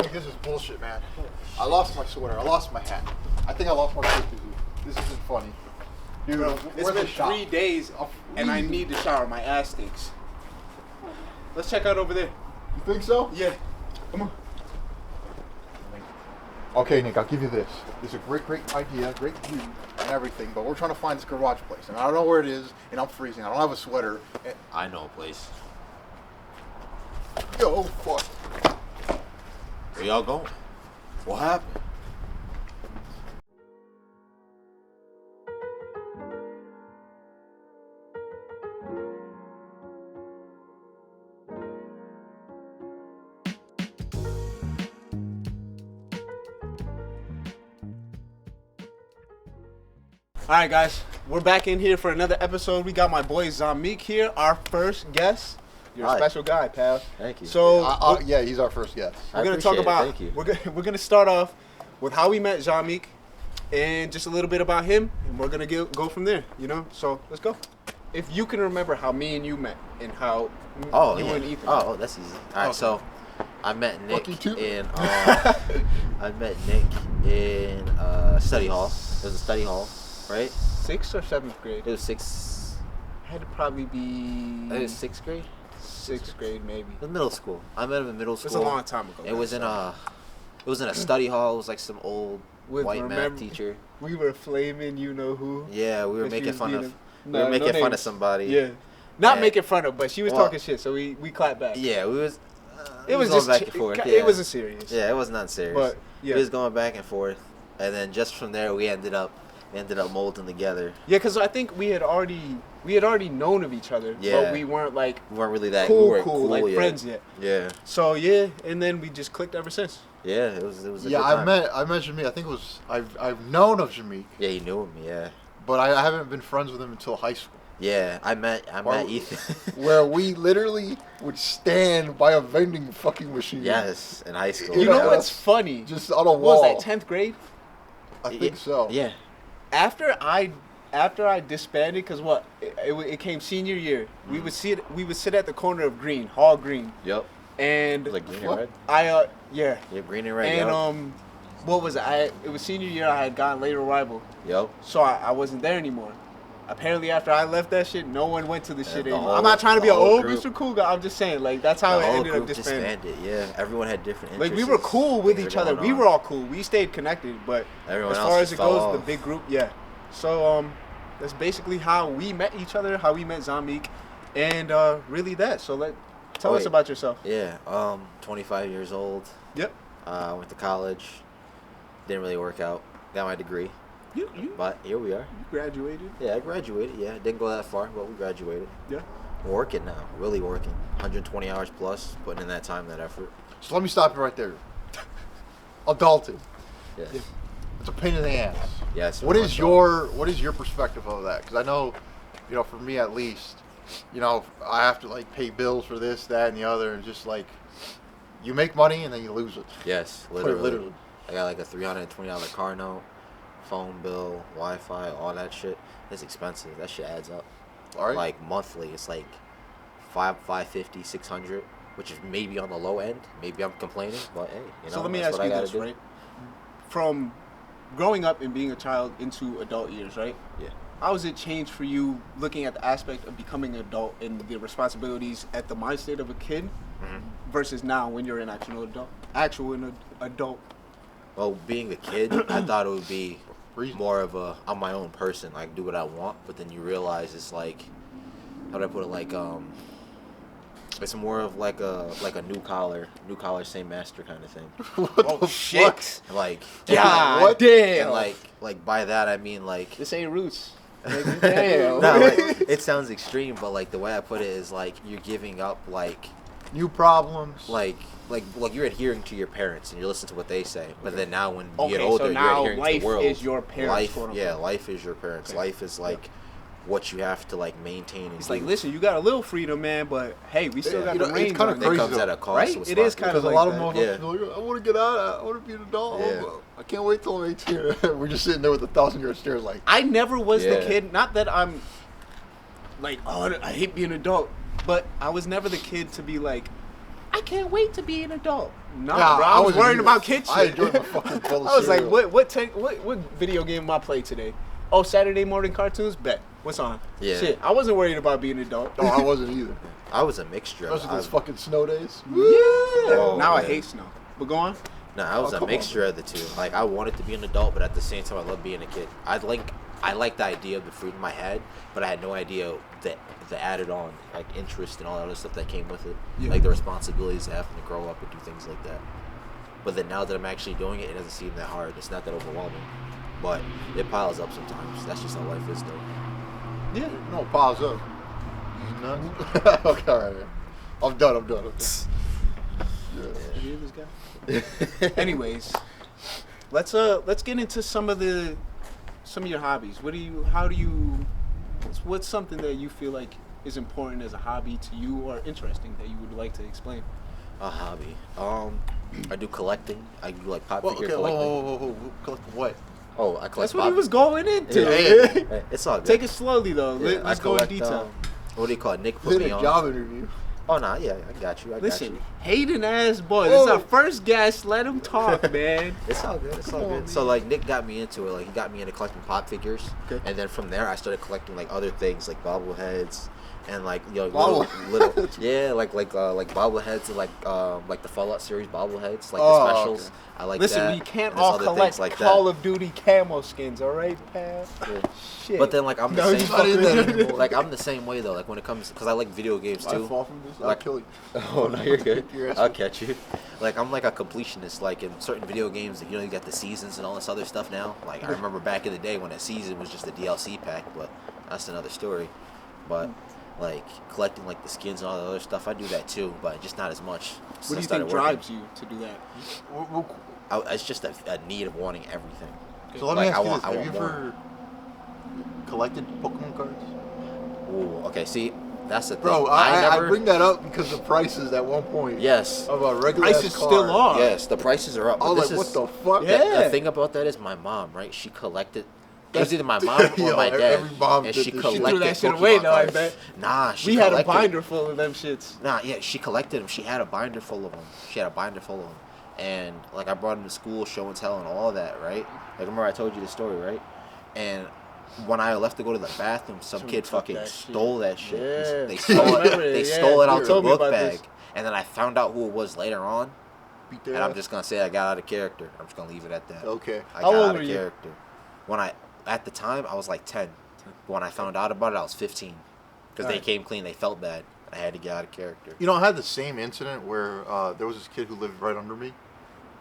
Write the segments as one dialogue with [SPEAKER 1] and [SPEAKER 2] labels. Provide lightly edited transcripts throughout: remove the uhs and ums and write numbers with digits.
[SPEAKER 1] like this is bullshit, man. I lost my sweater. I lost my hat. I think I lost my pictures. This isn't funny. Dude,
[SPEAKER 2] it's been 3 days and I need to shower. My ass stinks. Let's check out over there.
[SPEAKER 1] You think so?
[SPEAKER 2] Yeah. Come on.
[SPEAKER 1] Okay, Nick, I'll give you this. It's a great idea, great view and everything, but we're trying to find this garage place, and I don't know where it is, and I'm freezing. I don't have a sweater.
[SPEAKER 3] I know a place.
[SPEAKER 1] Yo, fuck.
[SPEAKER 3] Where y'all going? What happened?
[SPEAKER 2] All right, guys, we're back in here for another episode. We got my boy Zamik here, our first guest. You're a special guy, pal.
[SPEAKER 3] Thank you.
[SPEAKER 2] So,
[SPEAKER 1] yeah, he's our first guest.
[SPEAKER 2] we're gonna talk about. We're gonna start off with how we met Zamik, and just a little bit about him, and we're gonna go from there. You know, so let's go. If you can remember how me and you met, and how you and Ethan.
[SPEAKER 3] Oh, that's easy. All right, so I met Nick in study hall. It was a study hall. Right?
[SPEAKER 2] 6th or 7th grade?
[SPEAKER 3] It was 6th.
[SPEAKER 2] Had to probably be.
[SPEAKER 3] It was 6th grade.
[SPEAKER 2] 6th grade, maybe.
[SPEAKER 3] It was middle school. I met him in middle school.
[SPEAKER 2] It was a long time ago.
[SPEAKER 3] It was in a study hall. It was like some old white math teacher.
[SPEAKER 2] We were flaming, you know who?
[SPEAKER 3] Yeah, we were making fun of. We were making fun of somebody.
[SPEAKER 2] Yeah, not making fun of, but she was talking shit, so we clapped back.
[SPEAKER 3] Yeah, we was.
[SPEAKER 2] It was just back and forth. It wasn't serious.
[SPEAKER 3] Yeah, it was not serious.
[SPEAKER 2] But yeah,
[SPEAKER 3] we was going back and forth, and then just from there we ended up molding together.
[SPEAKER 2] Yeah, because I think we had already known of each other, but we weren't
[SPEAKER 3] really that
[SPEAKER 2] cool like friends yet.
[SPEAKER 3] Yeah.
[SPEAKER 2] So yeah, and then we just clicked ever since.
[SPEAKER 3] Yeah, it was a good
[SPEAKER 1] time. I met Jamik. I think it was I've known of Jamik.
[SPEAKER 3] Yeah, you knew him. Yeah.
[SPEAKER 1] But I haven't been friends with him until high school.
[SPEAKER 3] Yeah, I met Ethan.
[SPEAKER 1] Where we literally would stand by a vending fucking machine.
[SPEAKER 3] Yes, in high school.
[SPEAKER 2] You know what's funny?
[SPEAKER 1] Just on a wall.
[SPEAKER 2] What was that, 10th grade?
[SPEAKER 1] I think so.
[SPEAKER 3] Yeah.
[SPEAKER 2] After I disbanded, cause it came senior year. We would sit at the corner of Hall Green.
[SPEAKER 3] Yep.
[SPEAKER 2] And
[SPEAKER 3] like green and red.
[SPEAKER 2] Yeah,
[SPEAKER 3] green and red.
[SPEAKER 2] And what was it? It was senior year. I had gotten later arrival.
[SPEAKER 3] Yep.
[SPEAKER 2] So I wasn't there anymore. Apparently, after I left that shit, no one went to the shit anymore. I'm not trying to be Mr. Cool guy. I'm just saying, like, that's how it ended up disbanding.
[SPEAKER 3] Yeah, everyone had different interests.
[SPEAKER 2] Like, we were cool with each other. We were all cool. We stayed connected, but
[SPEAKER 3] everyone
[SPEAKER 2] as far as it goes, the big group, yeah. So, that's basically how we met each other, how we met Zamik, and really that. So, tell us about yourself.
[SPEAKER 3] Yeah, 25 years old.
[SPEAKER 2] Yep.
[SPEAKER 3] Went to college. Didn't really work out. Got my degree. But here we are.
[SPEAKER 2] You graduated?
[SPEAKER 3] Yeah, I graduated. Yeah, didn't go that far, but we graduated.
[SPEAKER 2] Yeah.
[SPEAKER 3] We're working now. Really working. 120 hours plus, putting in that time, that effort.
[SPEAKER 1] So let me stop you right there. Adulting.
[SPEAKER 3] Yes.
[SPEAKER 1] Yeah. It's a pain in the ass.
[SPEAKER 3] Yes.
[SPEAKER 1] What is your perspective of that? Because I know, for me at least, I have to pay bills for this, that, and the other, and just you make money and then you lose it.
[SPEAKER 3] Yes, literally. I got a $320 car note. Phone bill, Wi-Fi, all that shit. It's expensive. That shit adds up.
[SPEAKER 1] All right.
[SPEAKER 3] Monthly, it's $550, $600, which is maybe on the low end. Maybe I'm complaining, but hey,
[SPEAKER 2] So let me ask you this, right? From growing up and being a child into adult years, right?
[SPEAKER 3] Yeah.
[SPEAKER 2] How has it changed for you looking at the aspect of becoming an adult and the responsibilities at the mind state of a kid versus now when you're an actual adult?
[SPEAKER 3] Well, being a kid, I thought it would be more of I'm my own person, do what I want, but then you realize it's how do I put it, it's more of a new collar, same master kind of thing.
[SPEAKER 1] What the shit?
[SPEAKER 3] Fuck?
[SPEAKER 2] God damn.
[SPEAKER 3] And by that I mean
[SPEAKER 2] this ain't roots. Damn.
[SPEAKER 3] No, it sounds extreme, but the way I put it is you're giving up
[SPEAKER 1] new problems.
[SPEAKER 3] You're adhering to your parents and you're listening to what they say. But then now when you get older,
[SPEAKER 2] so now
[SPEAKER 3] you're adhering to the world.
[SPEAKER 2] Life is your parents.
[SPEAKER 3] Life is your parents. Okay. Life is what you have to maintain. And
[SPEAKER 2] it's listen, you got a little freedom, man, but hey, we still got the reins.
[SPEAKER 1] It's kind of crazy.
[SPEAKER 3] It comes at a cost.
[SPEAKER 2] Right? It is kind of
[SPEAKER 1] a lot of motherfuckers I want to get out. I want to be an adult.
[SPEAKER 3] Yeah.
[SPEAKER 1] I can't wait till I'm 18. We're just sitting there with 1,000-yard stares
[SPEAKER 2] I never was the kid, not that I'm I hate being an adult, but I was never the kid to be I can't wait to be an adult. No,
[SPEAKER 1] Yeah,
[SPEAKER 2] bro, I was
[SPEAKER 1] wasn't
[SPEAKER 2] worrying
[SPEAKER 1] either.
[SPEAKER 2] about kid shit.
[SPEAKER 1] I enjoyed my fucking bowl of
[SPEAKER 2] I was like,
[SPEAKER 1] cereal.
[SPEAKER 2] what video game am I playing today? Oh, Saturday morning cartoons? Bet. What's on?
[SPEAKER 3] Yeah.
[SPEAKER 2] Shit, I wasn't worried about being an adult.
[SPEAKER 1] No, I wasn't either.
[SPEAKER 3] I was a mixture.
[SPEAKER 1] Especially those fucking snow days.
[SPEAKER 2] Yeah.
[SPEAKER 3] Oh,
[SPEAKER 2] now I
[SPEAKER 3] man.
[SPEAKER 2] hate snow. But go on.
[SPEAKER 3] No, I was
[SPEAKER 2] Oh,
[SPEAKER 3] a
[SPEAKER 2] come
[SPEAKER 3] mixture of the two. Like, I wanted to be an adult, but at the same time, I love being a kid. I like the idea of the freedom I had, but I had no idea that the added on like interest and all that other stuff that came with it, like the responsibilities of having to grow up and do things like that. But then now that I'm actually doing it, it doesn't seem that hard. It's not that overwhelming, but it piles up sometimes. That's just how life is, though.
[SPEAKER 2] Yeah.
[SPEAKER 1] No, pause up. You nuts? Okay, all right. I'm done. Yeah.
[SPEAKER 2] You hear this guy? Anyways, let's get into some of your hobbies. What's something that you feel like is important as a hobby to you or interesting that you would like to explain?
[SPEAKER 3] A hobby. I do collecting. I do like pop
[SPEAKER 1] Well,
[SPEAKER 3] figure
[SPEAKER 1] okay,
[SPEAKER 3] collecting.
[SPEAKER 1] whoa. Collect what?
[SPEAKER 3] Oh, I collect.
[SPEAKER 2] That's what he was going into.
[SPEAKER 3] Hey, it's all good.
[SPEAKER 2] Take it slowly though.
[SPEAKER 3] Yeah,
[SPEAKER 2] Let's
[SPEAKER 3] I
[SPEAKER 2] go in
[SPEAKER 3] collect,
[SPEAKER 2] detail.
[SPEAKER 3] What do you call it? Nick
[SPEAKER 1] This
[SPEAKER 3] put
[SPEAKER 1] is
[SPEAKER 3] me
[SPEAKER 1] a
[SPEAKER 3] on.
[SPEAKER 1] job interview.
[SPEAKER 3] Oh no, yeah, I got you.
[SPEAKER 2] Listen, hating ass boy. This is our first guest. Let him talk, man.
[SPEAKER 3] It's all good. It's all
[SPEAKER 2] Come on,
[SPEAKER 3] good. So
[SPEAKER 2] man.
[SPEAKER 3] like Nick got me into it. Like he got me into collecting pop figures,
[SPEAKER 2] Okay.
[SPEAKER 3] and then from there I started collecting like other things like bobbleheads and like
[SPEAKER 1] Bobble-
[SPEAKER 3] little yeah like bobbleheads and like the Fallout series bobbleheads like
[SPEAKER 1] Oh,
[SPEAKER 3] the specials.
[SPEAKER 1] okay.
[SPEAKER 3] I like
[SPEAKER 2] Listen,
[SPEAKER 3] that.
[SPEAKER 2] we can't
[SPEAKER 3] And there's
[SPEAKER 2] all
[SPEAKER 3] other
[SPEAKER 2] collect
[SPEAKER 3] things like
[SPEAKER 2] Call
[SPEAKER 3] that.
[SPEAKER 2] of Duty camo skins, all right, pal?
[SPEAKER 3] Yeah.
[SPEAKER 2] Shit.
[SPEAKER 3] But then like I'm the
[SPEAKER 2] No,
[SPEAKER 3] same.
[SPEAKER 2] he's not in that anymore.
[SPEAKER 3] Like I'm the same way though. Like when it comes because I like video games
[SPEAKER 1] If I
[SPEAKER 3] too.
[SPEAKER 1] fall from this, I'll
[SPEAKER 3] Like-
[SPEAKER 1] kill you.
[SPEAKER 3] Oh no, you're good.
[SPEAKER 1] Your ass
[SPEAKER 3] I'll
[SPEAKER 1] will-
[SPEAKER 3] catch you. Like I'm like a completionist. Like in certain video games, you know, you got the seasons and all this other stuff now. Like I remember back in the day when a season was just a DLC pack, but that's another story. But like collecting like the skins and all the other stuff, I do that too, but just not as much.
[SPEAKER 2] What do you think drives you to do that?
[SPEAKER 3] It's just a need of wanting everything.
[SPEAKER 1] So let me
[SPEAKER 3] Like,
[SPEAKER 1] ask you
[SPEAKER 3] I
[SPEAKER 1] this:
[SPEAKER 3] want
[SPEAKER 1] have you
[SPEAKER 3] more.
[SPEAKER 1] ever collected Pokemon cards?
[SPEAKER 3] Ooh, okay. See, that's the thing.
[SPEAKER 1] Bro, I
[SPEAKER 3] never.
[SPEAKER 1] bring that up because the prices at one point
[SPEAKER 3] Yes.
[SPEAKER 1] of a regular
[SPEAKER 2] Prices
[SPEAKER 1] ass
[SPEAKER 2] still
[SPEAKER 1] card.
[SPEAKER 2] are.
[SPEAKER 3] Yes, the prices are up.
[SPEAKER 1] I
[SPEAKER 3] but
[SPEAKER 1] was
[SPEAKER 3] this
[SPEAKER 1] like,
[SPEAKER 3] is-
[SPEAKER 1] what the fuck?
[SPEAKER 2] Yeah.
[SPEAKER 3] The thing about that is my mom, right? She collected. It was either my mom or
[SPEAKER 1] Yo,
[SPEAKER 3] my dad.
[SPEAKER 1] every mom
[SPEAKER 3] and
[SPEAKER 1] did
[SPEAKER 3] she
[SPEAKER 1] this shit.
[SPEAKER 3] collected
[SPEAKER 2] She threw that shit
[SPEAKER 3] Pokemon
[SPEAKER 2] away, though, I
[SPEAKER 3] cards.
[SPEAKER 2] bet.
[SPEAKER 3] Nah, she
[SPEAKER 2] We had a
[SPEAKER 3] collected-
[SPEAKER 2] binder full of them shits.
[SPEAKER 3] Nah, yeah, she collected them. She had a binder full of them. And like I brought them to school, show and tell, and all that, right? Like remember I told you the story, right? And when I left to go to the bathroom, some
[SPEAKER 2] Someone
[SPEAKER 3] kid
[SPEAKER 2] took
[SPEAKER 3] fucking
[SPEAKER 2] that shit.
[SPEAKER 3] stole that shit.
[SPEAKER 2] Yeah.
[SPEAKER 3] They stole
[SPEAKER 2] I
[SPEAKER 3] it.
[SPEAKER 2] remember it,
[SPEAKER 3] They
[SPEAKER 2] yeah.
[SPEAKER 3] stole it
[SPEAKER 2] You
[SPEAKER 3] out the
[SPEAKER 2] told me
[SPEAKER 3] book
[SPEAKER 2] about
[SPEAKER 3] bag,
[SPEAKER 2] this.
[SPEAKER 3] and then I found out who it was later on.
[SPEAKER 1] Beat their
[SPEAKER 3] And I'm
[SPEAKER 1] ass?
[SPEAKER 3] just gonna say I got out of character. I'm just gonna leave it at that.
[SPEAKER 1] Okay.
[SPEAKER 3] I
[SPEAKER 2] How
[SPEAKER 3] got
[SPEAKER 2] old
[SPEAKER 3] out
[SPEAKER 2] were
[SPEAKER 3] of
[SPEAKER 2] you?
[SPEAKER 3] character. At the time, I was like 10. But when I found out about it, I was 15. Because they
[SPEAKER 1] Alright.
[SPEAKER 3] came clean. They felt bad. I had to get out of character.
[SPEAKER 1] You know, I had the same incident where there was this kid who lived right under me,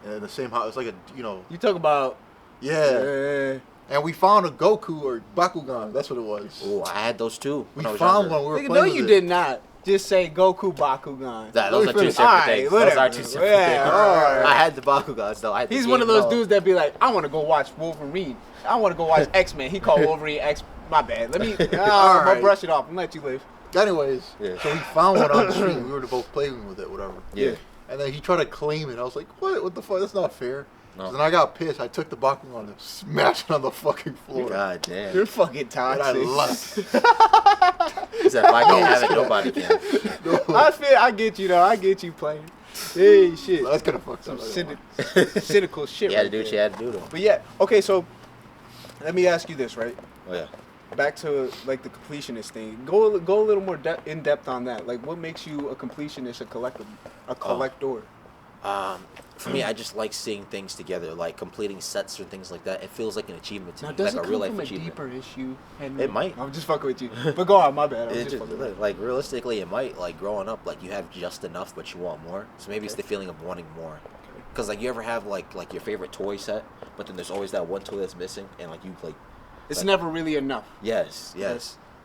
[SPEAKER 1] and in the same house. It's like
[SPEAKER 2] You talk about.
[SPEAKER 1] yeah. And we found a Goku or Bakugan. That's what it was.
[SPEAKER 3] Oh, I had those too.
[SPEAKER 1] We
[SPEAKER 3] when I was
[SPEAKER 1] found
[SPEAKER 3] younger.
[SPEAKER 1] one. We were
[SPEAKER 2] Nigga,
[SPEAKER 1] playing
[SPEAKER 2] no,
[SPEAKER 1] with
[SPEAKER 2] you
[SPEAKER 1] it.
[SPEAKER 2] did not. Just say Goku Bakugan.
[SPEAKER 3] Those
[SPEAKER 1] me
[SPEAKER 3] are two
[SPEAKER 1] finish.
[SPEAKER 3] separate
[SPEAKER 2] Alright,
[SPEAKER 3] things.
[SPEAKER 2] whatever.
[SPEAKER 3] Those are two separate
[SPEAKER 2] Yeah,
[SPEAKER 3] things.
[SPEAKER 2] alright.
[SPEAKER 3] I had the Bakugans though. I had the
[SPEAKER 2] He's
[SPEAKER 3] game
[SPEAKER 2] one of
[SPEAKER 3] and
[SPEAKER 2] those
[SPEAKER 3] all.
[SPEAKER 2] dudes that be like, I want to go watch Wolverine. I want to go watch X-Men. He called Wolverine X. My bad. Let me. I'll
[SPEAKER 1] Alright.
[SPEAKER 2] brush it off and let you live.
[SPEAKER 1] Anyways,
[SPEAKER 3] Yeah.
[SPEAKER 1] so we found one on the street. We were both playing with it, whatever.
[SPEAKER 3] Yeah.
[SPEAKER 1] And then he tried to claim it. I was like, what? What the fuck? That's not fair.
[SPEAKER 3] No.
[SPEAKER 1] So then I got pissed. I took the Bakugan and smashed it on the fucking floor.
[SPEAKER 3] God damn.
[SPEAKER 2] You're fucking
[SPEAKER 1] And I
[SPEAKER 2] toxic.
[SPEAKER 1] left.
[SPEAKER 3] He said, if I can't have it, nobody can.
[SPEAKER 2] I get you though. I get you playing. Hey, shit.
[SPEAKER 1] That's gonna fuck
[SPEAKER 2] Some
[SPEAKER 1] somebody.
[SPEAKER 2] cynical shit.
[SPEAKER 3] You had to
[SPEAKER 2] right
[SPEAKER 3] do what you
[SPEAKER 2] there.
[SPEAKER 3] had to do though.
[SPEAKER 2] But yeah, okay. So let me ask you this, right?
[SPEAKER 3] Oh yeah.
[SPEAKER 2] Back to like the completionist thing. Go a little more in depth on that. Like, what makes you a completionist, a collector?
[SPEAKER 3] For me, I just like seeing things together, like completing sets or things like that. It feels like an achievement to
[SPEAKER 2] Now,
[SPEAKER 3] me,
[SPEAKER 2] does
[SPEAKER 3] like
[SPEAKER 2] it
[SPEAKER 3] a
[SPEAKER 2] come
[SPEAKER 3] real life
[SPEAKER 2] from a
[SPEAKER 3] achievement.
[SPEAKER 2] deeper issue, Henry?
[SPEAKER 3] It might.
[SPEAKER 2] I'm just fucking with you. But go on, my bad. I'm
[SPEAKER 3] It
[SPEAKER 2] just
[SPEAKER 3] just,
[SPEAKER 2] fucking with you.
[SPEAKER 3] like realistically, it might like growing up, like you have just enough, but you want more. So maybe it's the feeling of wanting more. Because like you ever have like your favorite toy set, but then there's always that one toy that's missing, and like you like.
[SPEAKER 2] It's
[SPEAKER 3] like-
[SPEAKER 2] never really enough.
[SPEAKER 3] Yes.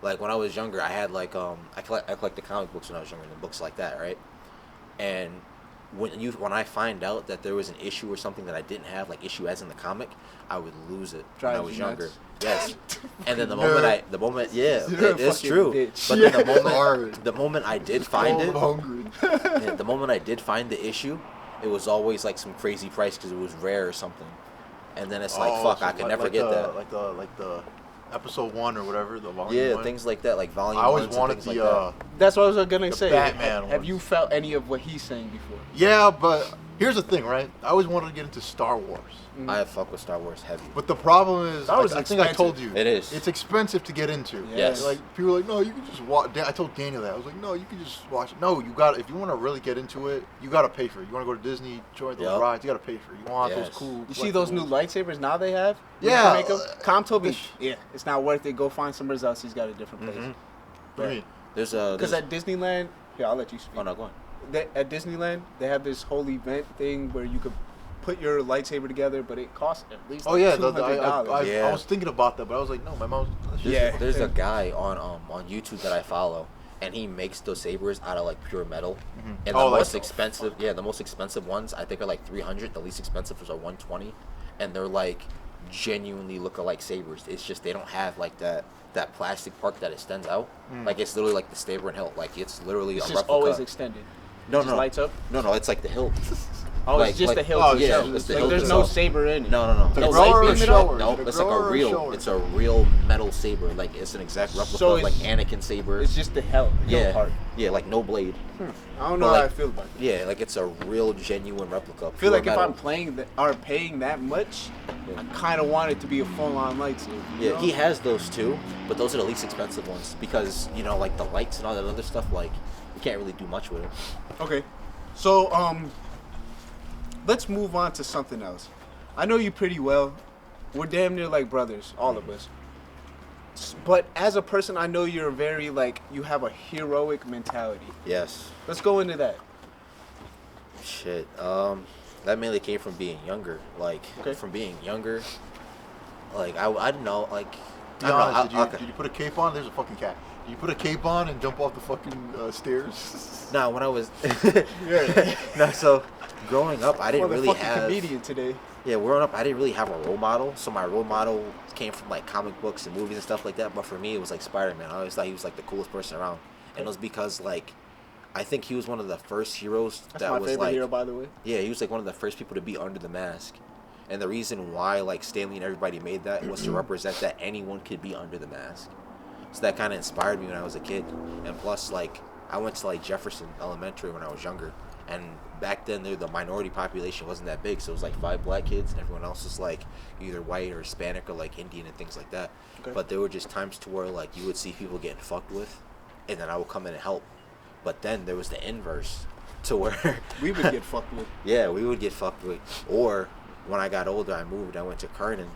[SPEAKER 3] Like when I was younger, I had like I collected comic books when I was younger, and books like that, right? And when I find out that there was an issue or something that I didn't have, like issue as in the comic, I would lose it when I
[SPEAKER 2] Drives
[SPEAKER 3] was
[SPEAKER 2] you
[SPEAKER 3] younger.
[SPEAKER 2] nuts.
[SPEAKER 3] Yes. And then
[SPEAKER 1] Nerd.
[SPEAKER 3] yeah,
[SPEAKER 2] You're a
[SPEAKER 3] it is
[SPEAKER 2] fucking
[SPEAKER 3] true.
[SPEAKER 2] bitch.
[SPEAKER 3] But then
[SPEAKER 1] Hard.
[SPEAKER 3] the moment I did find
[SPEAKER 1] I'm
[SPEAKER 3] it,
[SPEAKER 1] hungry.
[SPEAKER 3] yeah, the moment I did find the issue, it was always like some crazy price because it was rare or something. And then it's like, fuck,
[SPEAKER 1] so
[SPEAKER 3] I could never get that.
[SPEAKER 1] Like the episode 1 or whatever, the volume
[SPEAKER 3] Yeah,
[SPEAKER 1] 1.
[SPEAKER 3] things like that, like volume.
[SPEAKER 1] I always
[SPEAKER 3] ones
[SPEAKER 1] wanted
[SPEAKER 3] and
[SPEAKER 1] the
[SPEAKER 3] things like
[SPEAKER 2] That's what I was gonna
[SPEAKER 1] The
[SPEAKER 2] say.
[SPEAKER 1] Batman
[SPEAKER 2] Have
[SPEAKER 1] ones.
[SPEAKER 2] you felt any of what he's saying before?
[SPEAKER 1] Yeah, but here's the thing, right? I always wanted to get into Star Wars.
[SPEAKER 3] that. I fuck with Star Wars heavy.
[SPEAKER 1] But the problem is,
[SPEAKER 2] Star Wars
[SPEAKER 1] I
[SPEAKER 2] is
[SPEAKER 1] think I told
[SPEAKER 2] expensive.
[SPEAKER 1] you.
[SPEAKER 3] It is.
[SPEAKER 1] It's expensive to get into.
[SPEAKER 2] Yeah.
[SPEAKER 3] Yes.
[SPEAKER 1] Like, people are like, no, you can just watch. I told Daniel that. I was like, no, you can just watch it. No, you got. If you want to really get into it, you got to pay for it. You want to go to Disney, enjoy those
[SPEAKER 3] Yep.
[SPEAKER 1] rides, you got to pay for it. You want
[SPEAKER 3] Yes.
[SPEAKER 1] those cool.
[SPEAKER 2] You see those new lightsabers now they have?
[SPEAKER 1] Yeah.
[SPEAKER 2] You can make 'em? Calm told me,
[SPEAKER 1] This-
[SPEAKER 2] yeah, it's not worth it. Go find somewhere else. He's got a different place.
[SPEAKER 1] Mhm.
[SPEAKER 2] Right.
[SPEAKER 1] Right.
[SPEAKER 3] There's a.
[SPEAKER 2] Because at Disneyland, yeah, I'll let you speak.
[SPEAKER 3] Oh no, go on.
[SPEAKER 2] At Disneyland, they have this whole event thing where you could put your lightsaber together, but it costs at least
[SPEAKER 1] Oh yeah,
[SPEAKER 2] $200.
[SPEAKER 3] Yeah.
[SPEAKER 1] I was thinking about that, but I was like, no, my mom's.
[SPEAKER 3] There's a guy on YouTube that I follow, and he makes those sabers out of like pure metal. And the
[SPEAKER 1] Oh, like-
[SPEAKER 3] most expensive, the most expensive ones I think are like 300. The least expensive are 120, and they're like genuinely look alike sabers. It's just they don't have like that plastic part that extends out. Like it's literally like the saber and hilt. Like it's literally
[SPEAKER 2] It's
[SPEAKER 3] a
[SPEAKER 2] just
[SPEAKER 3] replica.
[SPEAKER 2] always extended.
[SPEAKER 3] No,
[SPEAKER 2] Just
[SPEAKER 3] no,
[SPEAKER 2] lights up.
[SPEAKER 3] no, it's like the hilt.
[SPEAKER 2] Oh,
[SPEAKER 3] Like-
[SPEAKER 2] it's just
[SPEAKER 3] like-
[SPEAKER 2] the hilt.
[SPEAKER 1] oh,
[SPEAKER 3] yeah,
[SPEAKER 2] itself.
[SPEAKER 3] it's the
[SPEAKER 2] Like,
[SPEAKER 3] hilt
[SPEAKER 2] there's no
[SPEAKER 3] itself.
[SPEAKER 2] saber in it.
[SPEAKER 3] No.
[SPEAKER 1] The
[SPEAKER 2] No
[SPEAKER 1] grower
[SPEAKER 2] light
[SPEAKER 1] or
[SPEAKER 2] beam
[SPEAKER 1] a
[SPEAKER 2] at all?
[SPEAKER 1] shower?
[SPEAKER 3] No,
[SPEAKER 1] Is it a
[SPEAKER 3] it's like
[SPEAKER 1] grower
[SPEAKER 3] a
[SPEAKER 1] or
[SPEAKER 3] real.
[SPEAKER 1] shower?
[SPEAKER 3] It's a real metal saber. Like it's an exact replica
[SPEAKER 2] So
[SPEAKER 3] of like
[SPEAKER 2] it's-
[SPEAKER 3] Anakin saber.
[SPEAKER 2] It's just the hilt
[SPEAKER 3] yeah,
[SPEAKER 2] part.
[SPEAKER 3] yeah, like no blade.
[SPEAKER 2] I don't know
[SPEAKER 3] But,
[SPEAKER 2] how
[SPEAKER 3] like,
[SPEAKER 2] I feel about that.
[SPEAKER 3] Yeah, like it's a real genuine replica.
[SPEAKER 2] I feel like if
[SPEAKER 3] metal.
[SPEAKER 2] I'm playing or paying that much, I kind of want it to be a full-on lightsaber. you
[SPEAKER 3] Yeah,
[SPEAKER 2] know?
[SPEAKER 3] he has those too, but those are the least expensive ones because like the lights and all that other stuff. Like you can't really do much with it.
[SPEAKER 2] Okay, so let's move on to something else. I know you pretty well. We're damn near like brothers, all of us. But as a person, I know you're very like you have a heroic mentality.
[SPEAKER 3] Yes.
[SPEAKER 2] Let's go into that.
[SPEAKER 3] Shit. That mainly came from being younger. Like
[SPEAKER 2] Okay.
[SPEAKER 3] from being younger. Like I don't know. Like
[SPEAKER 1] Be
[SPEAKER 3] I don't
[SPEAKER 1] honest,
[SPEAKER 3] know.
[SPEAKER 1] did you put a cape on? There's a fucking cat. Did you put a cape on and jump off the fucking stairs?
[SPEAKER 3] No, when I was
[SPEAKER 2] Yeah.
[SPEAKER 3] no, so growing up, I didn't really
[SPEAKER 2] Motherfucking
[SPEAKER 3] have.
[SPEAKER 2] comedian today.
[SPEAKER 3] Yeah, growing up, I didn't really have a role model. So my role model came from like comic books and movies and stuff like that. But for me, it was like Spider-Man. I always thought he was like the coolest person around, and it was because like I think he was one of the first heroes
[SPEAKER 2] That's
[SPEAKER 3] that
[SPEAKER 2] my
[SPEAKER 3] was
[SPEAKER 2] favorite
[SPEAKER 3] like
[SPEAKER 2] hero, by the way.
[SPEAKER 3] yeah, he was like one of the first people to be under the mask. And the reason why like Stanley and everybody made that was to represent that anyone could be under the mask. So that kind of inspired me when I was a kid. And plus, like, I went to like Jefferson Elementary when I was younger, and back then the minority population wasn't that big, so it was like 5 black kids, and everyone else was like either white or Hispanic or like Indian and things like that.
[SPEAKER 2] Okay.
[SPEAKER 3] But there were just times to where like you would see people getting fucked with, and then I would come in and help. But then there was the inverse, to where
[SPEAKER 2] We would get fucked with.
[SPEAKER 3] yeah, we would get fucked with. Or when I got older, I moved. I went to Kernan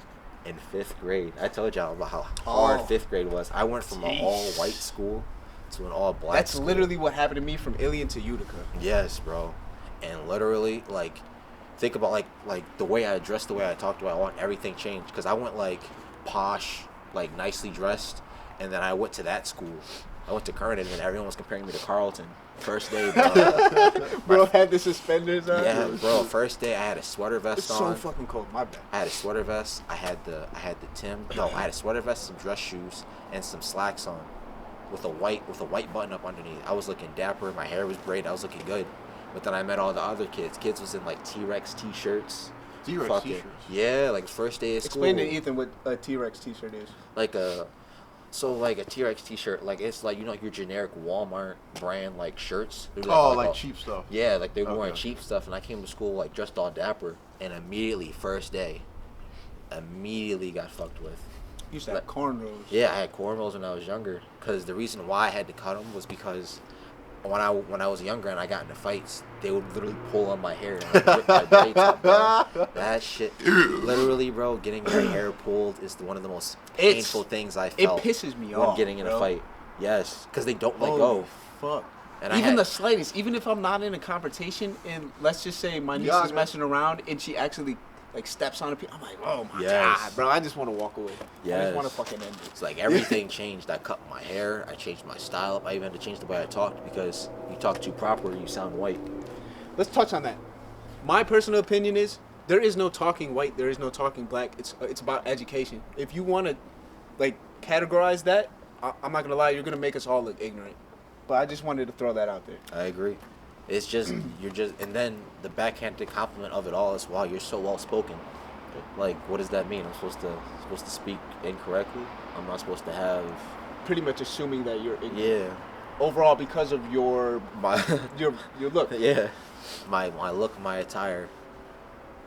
[SPEAKER 3] in 5th grade. I told y'all about how hard
[SPEAKER 2] Oh.
[SPEAKER 3] 5th grade was. I went from an
[SPEAKER 2] Jeez.
[SPEAKER 3] all-white school to an all-black
[SPEAKER 2] That's
[SPEAKER 3] school.
[SPEAKER 2] literally what happened to me from Ilion to Utica.
[SPEAKER 3] Yes, bro. And literally, like, think about, like the way I dressed, the way I talked about, I want everything changed. Because I went, like, posh, like, nicely dressed. And then I went to that school. I went to Kernan, and everyone was comparing me to Carlton. First day, bro.
[SPEAKER 2] Bro had the suspenders on.
[SPEAKER 3] Yeah, bro. First day, I had a sweater vest
[SPEAKER 2] It's
[SPEAKER 3] on.
[SPEAKER 2] so fucking cold. My bad.
[SPEAKER 3] I had a sweater vest. I had the I had a sweater vest, some dress shoes, and some slacks on, with a white button up underneath. I was looking dapper. My hair was braided. I was looking good. But then I met all the other kids. Kids was in like T-Rex t-shirts.
[SPEAKER 1] T-Rex
[SPEAKER 3] Fucking-
[SPEAKER 1] t-shirts.
[SPEAKER 3] Yeah, like first day of school.
[SPEAKER 2] Explain to Ethan what a T-Rex T-shirt is.
[SPEAKER 3] Like a T-Rex t-shirt. Like it's like your generic Walmart brand like shirts. They're
[SPEAKER 1] Oh,
[SPEAKER 3] all-
[SPEAKER 1] like cheap stuff.
[SPEAKER 3] Yeah, like they're wearing
[SPEAKER 1] Okay.
[SPEAKER 3] cheap stuff, and I came to school like dressed all dapper, and immediately first day, got fucked with.
[SPEAKER 2] You used to have cornrows.
[SPEAKER 3] Yeah, I had cornrows when I was younger. Cause the reason why I had to cut them was because when I was younger and I got into fights, they would literally pull on my hair and like, rip my braids up, bro. That shit, literally, bro. Getting your hair pulled is one of the most painful things I
[SPEAKER 2] It
[SPEAKER 3] felt
[SPEAKER 2] pisses me
[SPEAKER 3] when
[SPEAKER 2] off.
[SPEAKER 3] getting in a
[SPEAKER 2] bro.
[SPEAKER 3] fight. Yes, cause they don't let
[SPEAKER 2] Holy
[SPEAKER 3] go.
[SPEAKER 2] Fuck.
[SPEAKER 3] And I
[SPEAKER 2] Even
[SPEAKER 3] had-
[SPEAKER 2] the slightest, even if I'm not in a confrontation, and let's just say my niece
[SPEAKER 1] Yeah,
[SPEAKER 2] is
[SPEAKER 1] man.
[SPEAKER 2] messing around and she actually like steps on a piece, I'm like, oh my
[SPEAKER 3] Yes.
[SPEAKER 2] god, bro, I just want to walk away. I
[SPEAKER 3] Yes.
[SPEAKER 2] just want to fucking end it.
[SPEAKER 3] It's like everything changed. I cut my hair. I changed my style up. I even had to change the way I talked because you talk too proper, you sound white.
[SPEAKER 2] Let's touch on that. My personal opinion is there is no talking white, there is no talking black. It's about education. If you want to like categorize that, I'm not gonna lie, you're gonna make us all look ignorant. But I just wanted to throw that out there.
[SPEAKER 3] I agree. It's just and then the backhanded compliment of it all is, wow, you're so well spoken. Like, what does that mean? I'm supposed to speak incorrectly? I'm not supposed to have...
[SPEAKER 2] Pretty much assuming that you're ignorant.
[SPEAKER 3] Yeah.
[SPEAKER 2] Overall, because of your your look.
[SPEAKER 3] Yeah. My look, my attire.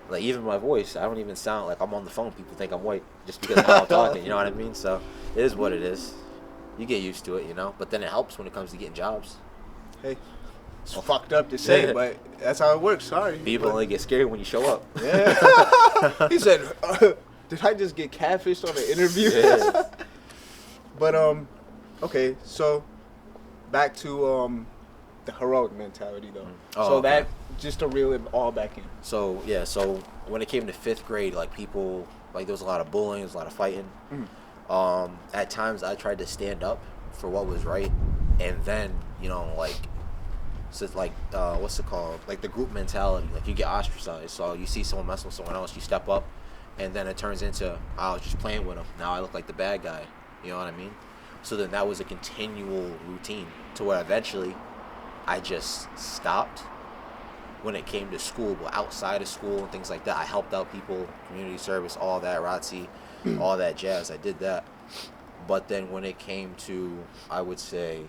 [SPEAKER 3] Like, even my voice, I don't even sound like I'm on the phone. People think I'm white just because of how I'm talking, you know what I mean? So, it is what it is. You get used to it, you know? But then it helps when it comes to getting jobs.
[SPEAKER 2] Hey, it's fucked up to say, but that's how it works. Sorry.
[SPEAKER 3] People only get scared when you show up.
[SPEAKER 2] Yeah. He said, did I just get catfished on an interview?
[SPEAKER 3] Yeah.
[SPEAKER 2] But, okay, so back to the heroic mentality, though.
[SPEAKER 3] Oh,
[SPEAKER 2] so
[SPEAKER 3] okay.
[SPEAKER 2] that, just to reel it all back in.
[SPEAKER 3] So, yeah, so when it came to 5th grade, like, people, like, there was a lot of bullying, there was a lot of fighting. At times, I tried to stand up for what was right, and then, you know, like, so it's like, what's it called? Like, the group mentality. Like, you get ostracized, so you see someone messing with someone else, you step up, and then it turns into, I was just playing with him. Now I look like the bad guy. You know what I mean? So then that was a continual routine to where eventually I just stopped when it came to school, but outside of school and things like that. I helped out people, community service, all that, ROTC, all that jazz. I did that. But then when it came to, I would say,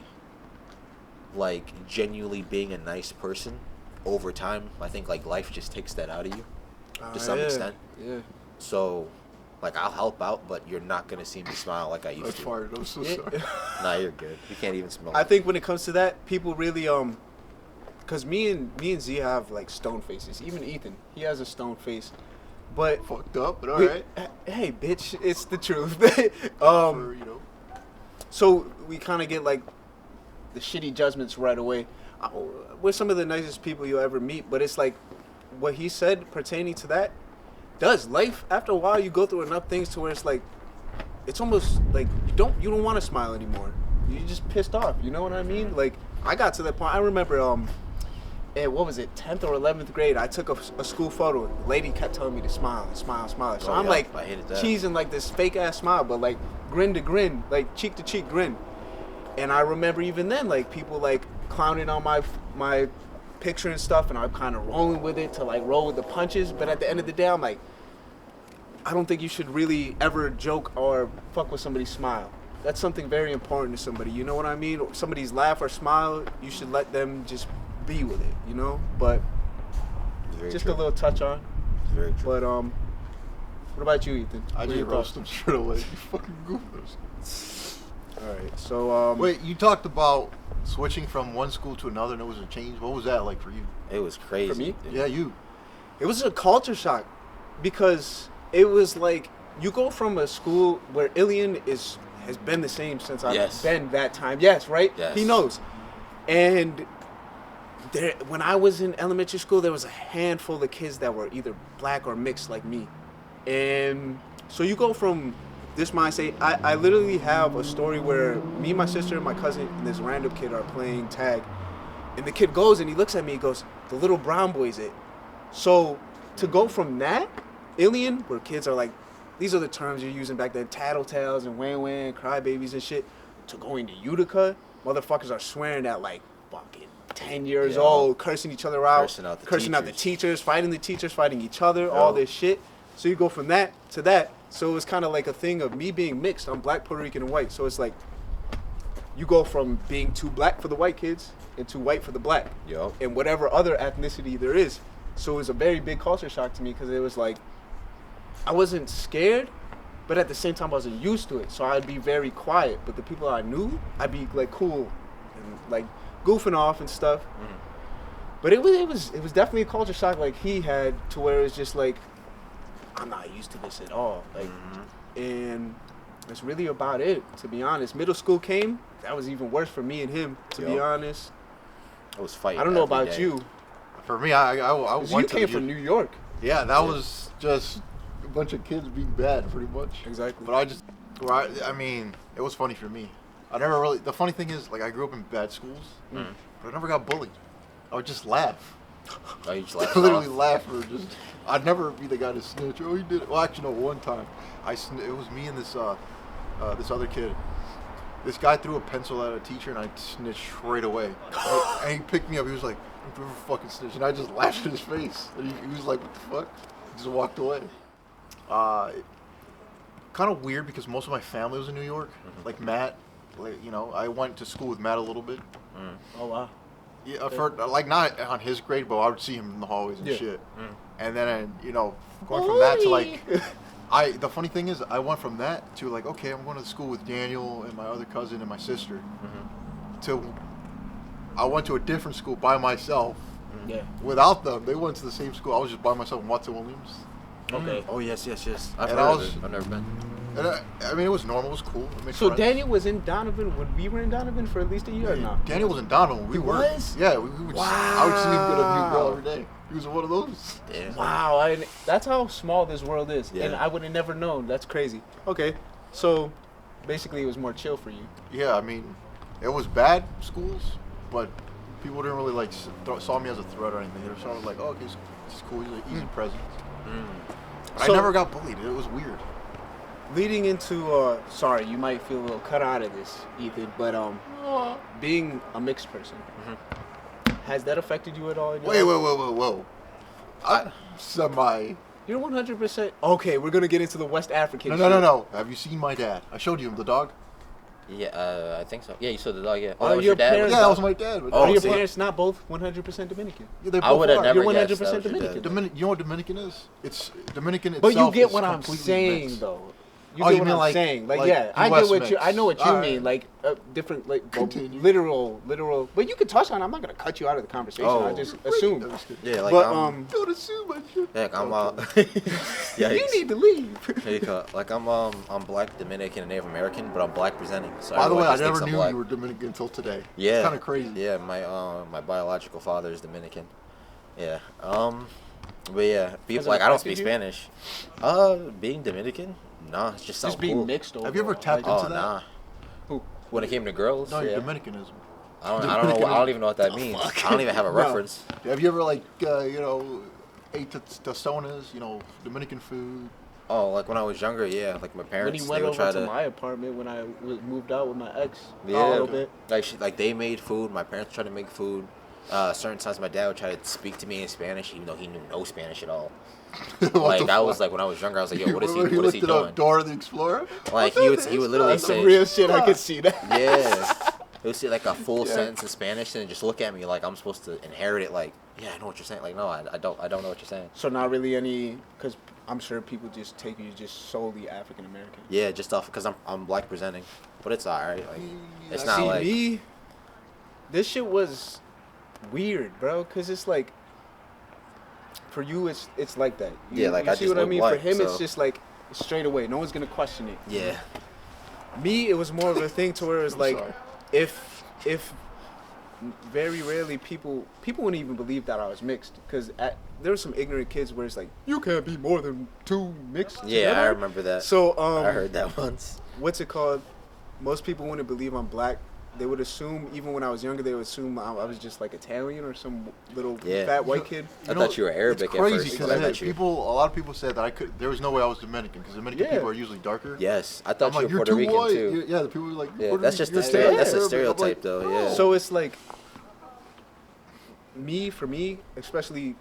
[SPEAKER 3] like, genuinely being a nice person over time, I think, like, life just takes that out of you to some extent.
[SPEAKER 2] Yeah.
[SPEAKER 3] So, like, I'll help out, but you're not going to see me smile like I used
[SPEAKER 1] That's
[SPEAKER 3] to.
[SPEAKER 1] fired. I'm so sorry.
[SPEAKER 3] Nah, you're good. You can't even smell
[SPEAKER 2] I
[SPEAKER 3] it.
[SPEAKER 2] think when it comes to that, people really, because me and Z have, like, stone faces. Even Ethan, he has a stone face. But
[SPEAKER 1] Fucked up, but all right.
[SPEAKER 2] hey, bitch, it's the truth.
[SPEAKER 1] For, you know.
[SPEAKER 2] So we kind of get, like, the shitty judgments right away. We're some of the nicest people you'll ever meet, but it's like what he said pertaining to that does. Life, after a while, you go through enough things to where it's like, it's almost like you don't want to smile anymore. You're just pissed off. You know what I mean? Like, I got to that point. I remember, what was it, 10th or 11th grade, I took a school photo. The lady kept telling me to smile and smile and smile. So I'm like
[SPEAKER 3] I hated that.
[SPEAKER 2] cheesing like this fake ass smile, but like grin to grin, like cheek to cheek grin. And I remember even then, like, people like clowning on my picture and stuff, and I'm kind of rolling with it to like roll with the punches. But at the end of the day, I'm like, I don't think you should really ever joke or fuck with somebody's smile. That's something very important to somebody. You know what I mean? Somebody's laugh or smile, you should let them just be with it, you know? But
[SPEAKER 3] Very
[SPEAKER 2] just
[SPEAKER 3] true.
[SPEAKER 2] a little touch on.
[SPEAKER 3] It's very true.
[SPEAKER 2] But what about you, Ethan?
[SPEAKER 1] I
[SPEAKER 2] What are
[SPEAKER 1] just
[SPEAKER 2] your
[SPEAKER 1] roast
[SPEAKER 2] thoughts?
[SPEAKER 1] them straight away. You fucking goofers.
[SPEAKER 2] All right, so
[SPEAKER 1] Wait, you talked about switching from one school to another, and it was a change. What was that like for you?
[SPEAKER 3] It was crazy.
[SPEAKER 2] For me?
[SPEAKER 3] dude.
[SPEAKER 1] Yeah, you.
[SPEAKER 2] it was a culture shock because it was like you go from a school where Ilian has been the same since I've
[SPEAKER 3] Yes.
[SPEAKER 2] been that time. Yes, right?
[SPEAKER 3] Yes.
[SPEAKER 2] He knows. And there, when I was in elementary school, there was a handful of kids that were either black or mixed like me. And so you go from this mindset. I literally have a story where me, my sister, and my cousin and this random kid are playing tag. And the kid goes and he looks at me, he goes, the little brown boy's it. So to go from that, Alien, where kids are like, these are the terms you're using back then, tattletales and wham, crybabies and shit, to going to Utica, motherfuckers are swearing at like fucking 10 years
[SPEAKER 3] Yeah.
[SPEAKER 2] old, cursing each other out,
[SPEAKER 3] Cursing out the
[SPEAKER 2] teachers, fighting each other, all this shit. So you go from that to that. So it was kind of like a thing of me being mixed. I'm black, Puerto Rican, and white. So it's like you go from being too black for the white kids and too white for the black.
[SPEAKER 3] Yup.
[SPEAKER 2] And whatever other ethnicity there is. So it was a very big culture shock to me because it was like I wasn't scared, but at the same time I wasn't used to it. So I'd be very quiet. But the people I knew, I'd be like cool and like goofing off and stuff.
[SPEAKER 3] Mm-hmm.
[SPEAKER 2] But it was definitely a culture shock like he had, to where it's just like I'm not used to this at all. Like, and that's really about it, to be honest. Middle school came, that was even worse for me and him, to be
[SPEAKER 3] Yup.
[SPEAKER 2] honest.
[SPEAKER 3] I was fighting.
[SPEAKER 2] I don't know
[SPEAKER 3] every
[SPEAKER 2] about
[SPEAKER 3] day.
[SPEAKER 2] you.
[SPEAKER 1] For me, I
[SPEAKER 2] 'Cause
[SPEAKER 1] went
[SPEAKER 2] you
[SPEAKER 1] to
[SPEAKER 2] came
[SPEAKER 1] the
[SPEAKER 2] from New York.
[SPEAKER 1] Yeah, that was just a bunch of kids being bad, pretty much.
[SPEAKER 2] Exactly.
[SPEAKER 1] But I mean, it was funny for me. I never really. The funny thing is, like, I grew up in bad schools, but I never got bullied. I would just laugh.
[SPEAKER 3] Oh, you just laughed
[SPEAKER 1] Literally
[SPEAKER 3] off?
[SPEAKER 1] laugh or just. I'd never be the guy to snitch. Oh, he did it. Well, actually, no. One time, it was me and this other kid. This guy threw a pencil at a teacher, and I snitched straight away. And he picked me up. He was like, "You ever fucking snitch?" And I just laughed in his face. And he was like, "What the fuck?" He just walked away. Kind of weird because most of my family was in New York. Like Matt, I went to school with Matt a little bit.
[SPEAKER 2] Oh wow.
[SPEAKER 1] Yeah, for like not on his grade, but I would see him in the hallways and shit. And then going from that to like, the funny thing is I went from that to like, okay, I'm going to school with Daniel and my other cousin and my sister. To I went to a different school by myself.
[SPEAKER 2] Yeah.
[SPEAKER 1] Without them, they went to the same school. I was just by myself in Watson Williams.
[SPEAKER 3] Okay. Oh yes. I've
[SPEAKER 1] And
[SPEAKER 3] heard of it. I've never been.
[SPEAKER 1] And I mean, it was normal. It was cool. I made
[SPEAKER 2] So
[SPEAKER 1] friends.
[SPEAKER 2] Daniel was in Donovan. We were in Donovan for at least a year or not?
[SPEAKER 1] Daniel was in Donovan. We
[SPEAKER 2] He
[SPEAKER 1] were.
[SPEAKER 2] was?
[SPEAKER 1] Yeah, we would. I would see him get a new girl every day. He was one of those.
[SPEAKER 3] Yeah.
[SPEAKER 2] Wow, that's how small this world is,
[SPEAKER 3] Yeah.
[SPEAKER 2] and I would have never known. That's crazy. Okay, so basically it was more chill for you.
[SPEAKER 1] Yeah, I mean, it was bad schools, but people didn't really like saw me as a threat or anything. They were sort of like, oh, okay, it's cool. He's an easy presence. But
[SPEAKER 2] So-
[SPEAKER 1] I never got bullied. It was weird.
[SPEAKER 2] Leading into, sorry, you might feel a little cut out of this, Ethan, but being a mixed person, has that affected you at all? In your life?
[SPEAKER 1] Whoa. I'm semi.
[SPEAKER 2] You're 100%. Okay, we're gonna get into the West African.
[SPEAKER 1] No. Have you seen my dad? I showed you him, the dog.
[SPEAKER 3] Yeah, I think so. Yeah, you saw the dog. Yeah.
[SPEAKER 2] Oh,
[SPEAKER 3] that was
[SPEAKER 2] your
[SPEAKER 3] your dad.
[SPEAKER 2] parents-
[SPEAKER 1] Yeah, that was my dad.
[SPEAKER 3] Oh,
[SPEAKER 2] Are your
[SPEAKER 3] see.
[SPEAKER 2] parents not both 100% Dominican?
[SPEAKER 1] Yeah, they
[SPEAKER 3] I
[SPEAKER 1] both
[SPEAKER 3] would have
[SPEAKER 1] are.
[SPEAKER 3] never
[SPEAKER 2] You're
[SPEAKER 3] guessed
[SPEAKER 2] 100%
[SPEAKER 3] that was your
[SPEAKER 2] Dominican.
[SPEAKER 3] dad.
[SPEAKER 1] You know what Dominican is? It's Dominican
[SPEAKER 2] But
[SPEAKER 1] itself.
[SPEAKER 2] you get
[SPEAKER 1] is
[SPEAKER 2] what I'm
[SPEAKER 1] completely
[SPEAKER 2] saying,
[SPEAKER 1] mixed.
[SPEAKER 2] though. You
[SPEAKER 1] Oh,
[SPEAKER 2] get
[SPEAKER 1] you
[SPEAKER 2] what
[SPEAKER 1] mean
[SPEAKER 2] I'm
[SPEAKER 1] like-
[SPEAKER 2] saying. Like,
[SPEAKER 1] like
[SPEAKER 2] yeah, I
[SPEAKER 1] US
[SPEAKER 2] get what you.
[SPEAKER 1] mix.
[SPEAKER 2] I know what you
[SPEAKER 1] Alright.
[SPEAKER 2] mean. Like different, like
[SPEAKER 1] Continue.
[SPEAKER 2] literal. But you could touch on. I'm not gonna cut you out of the conversation. I
[SPEAKER 3] Oh.
[SPEAKER 2] just assume.
[SPEAKER 3] Yeah, like
[SPEAKER 2] But
[SPEAKER 1] Don't assume my shit.
[SPEAKER 3] yeah, like, I'm yeah,
[SPEAKER 2] you need to leave.
[SPEAKER 3] There you go. Like I'm Black, Dominican, and Native American, but I'm Black presenting. So
[SPEAKER 1] By the way,
[SPEAKER 3] everyone
[SPEAKER 1] I
[SPEAKER 3] just thinks
[SPEAKER 1] never
[SPEAKER 3] I'm
[SPEAKER 1] knew
[SPEAKER 3] black.
[SPEAKER 1] you were Dominican until today.
[SPEAKER 3] Yeah,
[SPEAKER 1] It's kind of crazy.
[SPEAKER 3] Yeah, my biological father is Dominican. Yeah. But yeah, people
[SPEAKER 2] Has it
[SPEAKER 3] like I don't
[SPEAKER 2] affected
[SPEAKER 3] speak
[SPEAKER 2] you?
[SPEAKER 3] Spanish. Being Dominican, nah, it's just
[SPEAKER 2] Just
[SPEAKER 3] something
[SPEAKER 2] being
[SPEAKER 3] cool.
[SPEAKER 2] mixed.
[SPEAKER 1] Have you ever tapped
[SPEAKER 3] Oh
[SPEAKER 1] into that?
[SPEAKER 3] nah.
[SPEAKER 2] Who?
[SPEAKER 3] When it came to girls,
[SPEAKER 1] No,
[SPEAKER 3] yeah.
[SPEAKER 1] Dominicanism.
[SPEAKER 3] I don't know. I don't even know what that means. I don't even have a
[SPEAKER 2] No.
[SPEAKER 3] reference.
[SPEAKER 1] Have you ever ate tostones? Dominican food.
[SPEAKER 3] Oh, like when I was younger, yeah. Like my
[SPEAKER 2] When
[SPEAKER 3] parents,
[SPEAKER 2] he
[SPEAKER 3] they
[SPEAKER 2] went
[SPEAKER 3] would
[SPEAKER 2] over
[SPEAKER 3] try
[SPEAKER 2] to
[SPEAKER 3] to.
[SPEAKER 2] my apartment when I moved out with my ex,
[SPEAKER 3] Yeah,
[SPEAKER 2] a little bit.
[SPEAKER 3] Like they made food. My parents tried to make food. Certain times my dad would try to speak to me in Spanish, even though he knew no Spanish at all. Like that was like when I was younger. I was like, yo, what is he doing?
[SPEAKER 1] Dora the Explorer.
[SPEAKER 3] Like he would literally
[SPEAKER 2] That's some
[SPEAKER 3] say,
[SPEAKER 2] real shit. I could see that.
[SPEAKER 3] yeah. He would say like a full sentence in Spanish and then just look at me like I'm supposed to inherit it. Like, yeah, I know what you're saying. Like, no, I don't know what you're saying.
[SPEAKER 2] So not really any, because I'm sure people just take you just solely African American.
[SPEAKER 3] Yeah, just off because I'm Black presenting, but it's alright. Like, it's
[SPEAKER 1] See,
[SPEAKER 3] not
[SPEAKER 2] See
[SPEAKER 3] like
[SPEAKER 2] me, this shit was weird, bro. Cause it's like, for you, it's like that.
[SPEAKER 3] Yeah, like,
[SPEAKER 2] you
[SPEAKER 3] I
[SPEAKER 2] see
[SPEAKER 3] just
[SPEAKER 2] what I
[SPEAKER 3] look
[SPEAKER 2] mean.
[SPEAKER 3] white,
[SPEAKER 2] For him, it's
[SPEAKER 3] so-
[SPEAKER 2] just like straight away. No one's gonna question it.
[SPEAKER 3] yeah.
[SPEAKER 2] Me, it was more of a thing to where it's like,
[SPEAKER 1] sorry.
[SPEAKER 2] if very rarely people wouldn't even believe that I was mixed, because there were some ignorant kids where it's like, you can't be more than two mixed
[SPEAKER 3] Yeah,
[SPEAKER 2] together.
[SPEAKER 3] I remember that.
[SPEAKER 2] So
[SPEAKER 3] I heard that once.
[SPEAKER 2] what's it called? Most people wouldn't believe I'm black. They would assume, even when I was younger, they would assume I was just like Italian or some little
[SPEAKER 3] Yeah.
[SPEAKER 2] fat white kid.
[SPEAKER 3] I thought you were Arabic
[SPEAKER 1] It's
[SPEAKER 3] at
[SPEAKER 1] crazy
[SPEAKER 3] first. when I met you.
[SPEAKER 1] a lot of people said that there was no way I was Dominican because Dominican
[SPEAKER 2] Yeah.
[SPEAKER 1] people are usually darker.
[SPEAKER 3] Yes, I
[SPEAKER 1] I'm
[SPEAKER 3] thought
[SPEAKER 1] like,
[SPEAKER 3] you were
[SPEAKER 1] you're
[SPEAKER 3] Puerto
[SPEAKER 1] too
[SPEAKER 3] Rican
[SPEAKER 1] white.
[SPEAKER 3] too.
[SPEAKER 1] Yeah, the people were like,
[SPEAKER 3] Yeah,
[SPEAKER 1] Puerto
[SPEAKER 3] that's
[SPEAKER 1] Rican,
[SPEAKER 3] just the
[SPEAKER 1] you're
[SPEAKER 3] that's a
[SPEAKER 1] Arabic. I'm like,
[SPEAKER 3] stereotype though. Yeah.
[SPEAKER 2] So it's like, for me, especially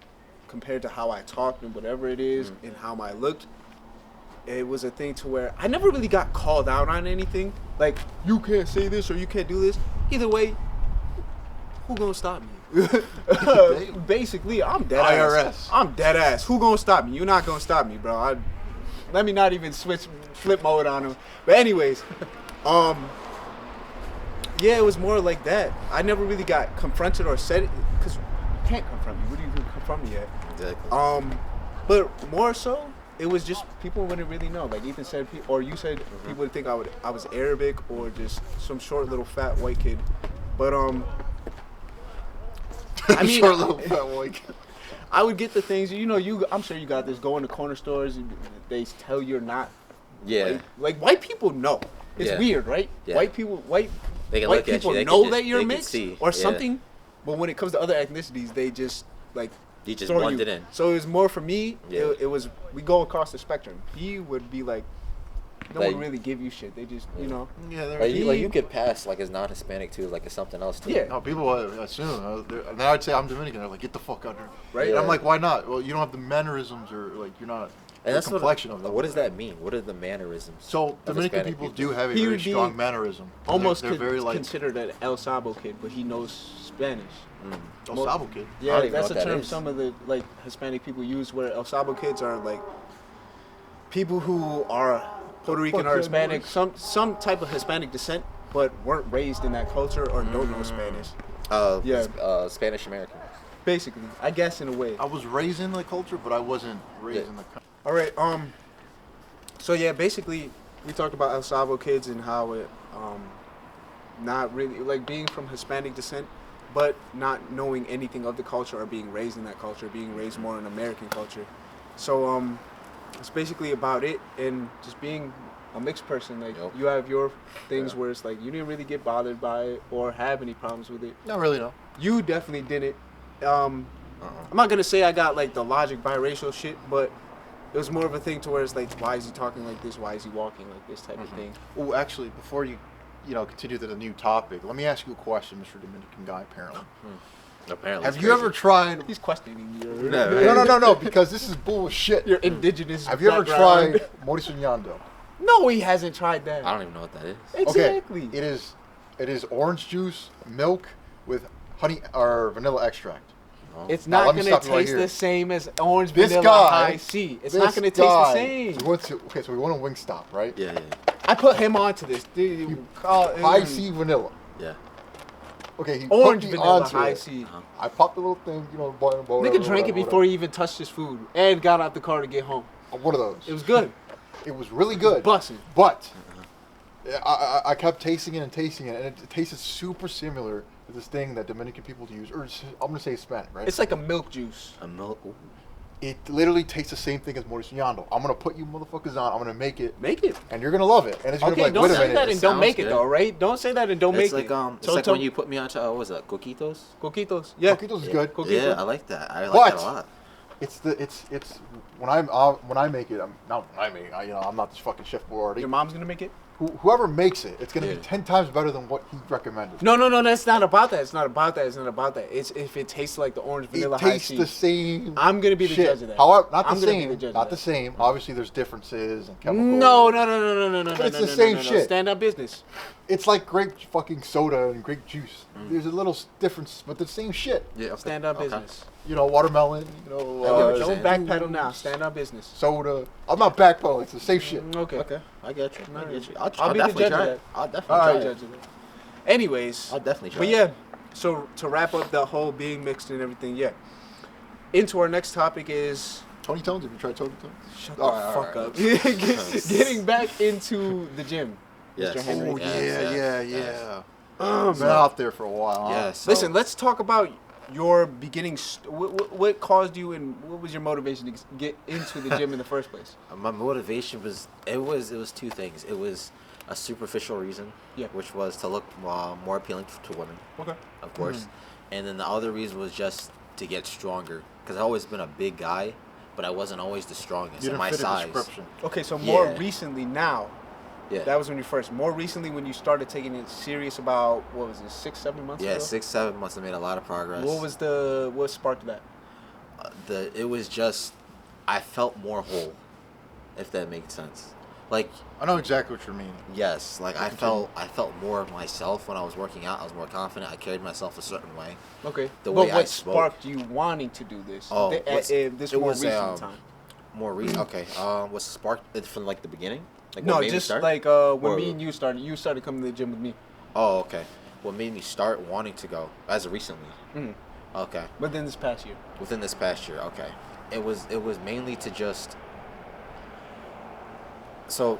[SPEAKER 2] compared to how I talked and whatever it is and how I looked, it was a thing to where I never really got called out on anything. Like, you can't say this or you can't do this. Either way, who gonna stop me? Basically, I'm dead ass.
[SPEAKER 1] IRS.
[SPEAKER 2] I'm dead ass. Who gonna stop me? You're not gonna stop me, bro. Let me not even flip mode on him. But anyways, yeah, it was more like that. I never really got confronted or said it, because you can't confront me. What do you do confront me at?
[SPEAKER 3] exactly.
[SPEAKER 2] But more so, it was just people wouldn't really know. Like Ethan said, or you said, people would think I was Arabic or just some short little fat white kid. But I mean,
[SPEAKER 1] short little fat white kid.
[SPEAKER 2] I would get the things. I'm sure you got this. Go into corner stores, they tell you're not.
[SPEAKER 3] Yeah.
[SPEAKER 2] Like white people know. It's
[SPEAKER 3] Yeah.
[SPEAKER 2] weird, right?
[SPEAKER 3] Yeah.
[SPEAKER 2] White people
[SPEAKER 3] They can
[SPEAKER 2] white
[SPEAKER 3] look at
[SPEAKER 2] people
[SPEAKER 3] you. They
[SPEAKER 2] know
[SPEAKER 3] can
[SPEAKER 2] that
[SPEAKER 3] just-
[SPEAKER 2] you're
[SPEAKER 3] they can
[SPEAKER 2] mixed
[SPEAKER 3] see.
[SPEAKER 2] or
[SPEAKER 3] Yeah.
[SPEAKER 2] something, but when it comes to other ethnicities, they just like
[SPEAKER 3] You just
[SPEAKER 2] throw
[SPEAKER 3] blended in.
[SPEAKER 2] So it was more for me.
[SPEAKER 3] Yeah.
[SPEAKER 2] It was we go across the spectrum. He would be like, no
[SPEAKER 3] Like-
[SPEAKER 2] one really give you shit. They just
[SPEAKER 1] Yeah, they're
[SPEAKER 3] Like you could pass like as non-Hispanic too, like as something else too.
[SPEAKER 2] Yeah.
[SPEAKER 1] No, people assume. Now I'd say I'm Dominican. They're like, get the fuck out of here.
[SPEAKER 2] Right?
[SPEAKER 1] And I'm
[SPEAKER 3] Yeah.
[SPEAKER 1] like, why not? Well, you don't have the mannerisms or like you're not.
[SPEAKER 3] And that's
[SPEAKER 1] complexion of them.
[SPEAKER 3] What does that mean? What are the mannerisms?
[SPEAKER 1] So
[SPEAKER 3] of
[SPEAKER 1] Dominican
[SPEAKER 3] Hispanic
[SPEAKER 1] people do have a
[SPEAKER 2] He
[SPEAKER 1] very
[SPEAKER 2] would be
[SPEAKER 1] strong mannerism.
[SPEAKER 2] Almost
[SPEAKER 1] they're very like
[SPEAKER 2] considered an El Sabo kid, but he knows Spanish.
[SPEAKER 1] El Sabo kid.
[SPEAKER 3] I
[SPEAKER 2] Yeah,
[SPEAKER 3] don't even know
[SPEAKER 2] that's
[SPEAKER 3] what
[SPEAKER 2] a
[SPEAKER 3] that
[SPEAKER 2] term
[SPEAKER 3] is.
[SPEAKER 2] some of the like Hispanic people use, where El Sabo kids are like people who are Puerto Rican or Hispanic, some type of Hispanic descent, but weren't raised in that culture or don't know Spanish. Yeah.
[SPEAKER 3] Spanish American.
[SPEAKER 2] Basically, I guess in a way.
[SPEAKER 1] I was raised in the culture, but I wasn't raised in the.
[SPEAKER 2] All right. So yeah, basically, we talked about El Sabo kids and how it, not really like being from Hispanic descent, but not knowing anything of the culture or being raised in that culture, being raised more in American culture. So it's basically about it, and just being a mixed person. Like you have your things where it's like you didn't really get bothered by it or have any problems with it.
[SPEAKER 1] Not really, no.
[SPEAKER 2] You definitely didn't. I'm not gonna say I got like the logic biracial shit, but it was more of a thing to where it's like, why is he talking like this? Why is he walking like this type of thing?
[SPEAKER 1] Oh, actually, before you continue to the new topic, let me ask you a question, Mr. Dominican guy. Apparently,
[SPEAKER 3] Apparently.
[SPEAKER 1] have you ever tried?
[SPEAKER 2] He's questioning your
[SPEAKER 1] No, because this is bullshit.
[SPEAKER 2] your indigenous.
[SPEAKER 1] Have you ever
[SPEAKER 2] background.
[SPEAKER 1] tried Mauricio Ñando?
[SPEAKER 2] No, he hasn't tried that.
[SPEAKER 3] I don't even know what that is.
[SPEAKER 2] Exactly.
[SPEAKER 1] Okay, it is orange juice, milk with honey or vanilla extract.
[SPEAKER 2] It's
[SPEAKER 1] Now,
[SPEAKER 2] not
[SPEAKER 1] let me
[SPEAKER 2] going to
[SPEAKER 1] stop you right
[SPEAKER 2] taste
[SPEAKER 1] here.
[SPEAKER 2] the same as orange
[SPEAKER 1] This
[SPEAKER 2] vanilla
[SPEAKER 1] guy,
[SPEAKER 2] high C. It's not going to taste the same.
[SPEAKER 1] So we went to Wingstop, right?
[SPEAKER 3] Yeah.
[SPEAKER 2] I put him onto this. Dude, you call
[SPEAKER 1] High C vanilla.
[SPEAKER 3] Yeah.
[SPEAKER 1] Okay, he
[SPEAKER 2] Orange
[SPEAKER 1] put me
[SPEAKER 2] vanilla
[SPEAKER 1] onto
[SPEAKER 2] high
[SPEAKER 1] it.
[SPEAKER 2] C.
[SPEAKER 1] I popped the little thing,
[SPEAKER 2] Nigga drank it before he even touched his food and got out the car to get home.
[SPEAKER 1] One of those.
[SPEAKER 2] It was good.
[SPEAKER 1] It was really good.
[SPEAKER 2] Bussin'.
[SPEAKER 1] But I kept tasting it, and it tasted super similar to this thing that Dominican people use, or I'm gonna say Hispanic, right?
[SPEAKER 2] It's like a milk juice.
[SPEAKER 3] A milk. Ooh.
[SPEAKER 1] It literally tastes the same thing as Mauricio Ñando. I'm gonna put you motherfuckers on. I'm gonna make it,
[SPEAKER 2] Make it.
[SPEAKER 1] and you're gonna love it. And it's gonna
[SPEAKER 2] Okay,
[SPEAKER 1] be like,
[SPEAKER 2] don't
[SPEAKER 1] wait a
[SPEAKER 2] say
[SPEAKER 1] minute.
[SPEAKER 2] that and don't
[SPEAKER 3] sounds
[SPEAKER 2] make it
[SPEAKER 3] good.
[SPEAKER 2] though, right? Don't say that and don't
[SPEAKER 3] It's
[SPEAKER 2] make
[SPEAKER 3] like
[SPEAKER 2] it.
[SPEAKER 3] it's like when you put me on what was that? Coquitos.
[SPEAKER 2] Coquitos. Yeah.
[SPEAKER 1] Coquitos is good.
[SPEAKER 2] Coquito.
[SPEAKER 3] Yeah, I like that. I like
[SPEAKER 1] But-
[SPEAKER 3] that a lot.
[SPEAKER 1] It's when I make it. I'm not this fucking chef Boyardee.
[SPEAKER 2] Your mom's gonna make it?
[SPEAKER 1] Whoever makes it, it's gonna be
[SPEAKER 3] Yeah.
[SPEAKER 1] 10 times better than what he recommended.
[SPEAKER 2] No. That's not about that. It's not about that. It's not about that. It's if it tastes like the orange vanilla
[SPEAKER 1] It
[SPEAKER 2] high
[SPEAKER 1] tastes
[SPEAKER 2] C.
[SPEAKER 1] the same.
[SPEAKER 2] I'm gonna be the
[SPEAKER 1] shit.
[SPEAKER 2] judge of that.
[SPEAKER 1] However, not
[SPEAKER 2] I'm
[SPEAKER 1] the
[SPEAKER 2] gonna be
[SPEAKER 1] same.
[SPEAKER 2] the judge of
[SPEAKER 1] Not
[SPEAKER 2] that.
[SPEAKER 1] the same. Obviously, there's differences and chemicals.
[SPEAKER 2] No.
[SPEAKER 1] But it's the same shit.
[SPEAKER 2] Stand up business.
[SPEAKER 1] It's like grape fucking soda and grape juice. There's a little difference, but the same shit.
[SPEAKER 3] Yeah. Okay.
[SPEAKER 2] Stand up
[SPEAKER 3] Okay.
[SPEAKER 2] business.
[SPEAKER 1] Watermelon.
[SPEAKER 3] I get what you're
[SPEAKER 2] Don't
[SPEAKER 3] saying.
[SPEAKER 2] backpedal now. Stand up business.
[SPEAKER 1] Soda. I'm not backpedaling. It's the same shit.
[SPEAKER 2] Okay.
[SPEAKER 3] Okay. I get you. I get you. I'll
[SPEAKER 2] I'll be the
[SPEAKER 3] definitely
[SPEAKER 2] judge of
[SPEAKER 3] try
[SPEAKER 2] that.
[SPEAKER 3] it. I'll definitely
[SPEAKER 1] All
[SPEAKER 3] try
[SPEAKER 1] right.
[SPEAKER 3] it.
[SPEAKER 2] Judge of it. Anyways.
[SPEAKER 3] I'll definitely try
[SPEAKER 2] But
[SPEAKER 3] it.
[SPEAKER 2] yeah, so to wrap up the whole being mixed and everything, yeah. Into our next topic is
[SPEAKER 1] Tony Tones. Have you tried Tony Tones?
[SPEAKER 2] shut
[SPEAKER 1] All
[SPEAKER 2] the
[SPEAKER 1] right,
[SPEAKER 2] fuck
[SPEAKER 1] all
[SPEAKER 2] up. Getting back into the gym.
[SPEAKER 3] Yes.
[SPEAKER 2] Mr. Henry.
[SPEAKER 1] Oh
[SPEAKER 3] Yes,
[SPEAKER 1] yeah.
[SPEAKER 3] yes.
[SPEAKER 1] Been out there for a while. Huh?
[SPEAKER 3] Yes.
[SPEAKER 2] Listen, let's talk about your beginning. What caused you and what was your motivation to get into the gym in the first place?
[SPEAKER 3] My motivation was it was two things. It was a superficial reason,
[SPEAKER 2] Yeah.
[SPEAKER 3] which was to look more appealing to women,
[SPEAKER 2] Okay.
[SPEAKER 3] of course, and then the other reason was just to get stronger. Because I've always been a big guy, but I wasn't always the strongest
[SPEAKER 1] You
[SPEAKER 3] in
[SPEAKER 1] didn't
[SPEAKER 3] my
[SPEAKER 1] fit a
[SPEAKER 3] size.
[SPEAKER 1] description.
[SPEAKER 2] Okay, so more
[SPEAKER 3] Yeah.
[SPEAKER 2] recently now,
[SPEAKER 3] Yeah.
[SPEAKER 2] that was when you first. More recently when you started taking it serious about, what was it, 6-7 months ago?
[SPEAKER 3] Yeah, 6-7 months. I made a lot of progress.
[SPEAKER 2] What sparked that?
[SPEAKER 3] It was just I felt more whole, if that makes sense. Like
[SPEAKER 1] I know exactly what you mean.
[SPEAKER 3] yes, like I felt more of myself when I was working out. I was more confident. I carried myself a certain way.
[SPEAKER 2] Okay.
[SPEAKER 3] The
[SPEAKER 2] But
[SPEAKER 3] way I
[SPEAKER 2] what
[SPEAKER 3] spoke.
[SPEAKER 2] sparked you wanting to do this?
[SPEAKER 3] Oh,
[SPEAKER 2] This
[SPEAKER 3] it
[SPEAKER 2] more
[SPEAKER 3] was,
[SPEAKER 2] recent time.
[SPEAKER 3] More recent. Okay. Was sparked it from like the beginning? Like
[SPEAKER 2] No,
[SPEAKER 3] what made me
[SPEAKER 2] just
[SPEAKER 3] start?
[SPEAKER 2] like when
[SPEAKER 3] Or-
[SPEAKER 2] me and you started coming to the gym with me.
[SPEAKER 3] Oh, okay. What made me start wanting to go as of recently?
[SPEAKER 2] Mhm.
[SPEAKER 3] Okay.
[SPEAKER 2] Within this past year.
[SPEAKER 3] Within this past year. Okay. It was mainly to just. So.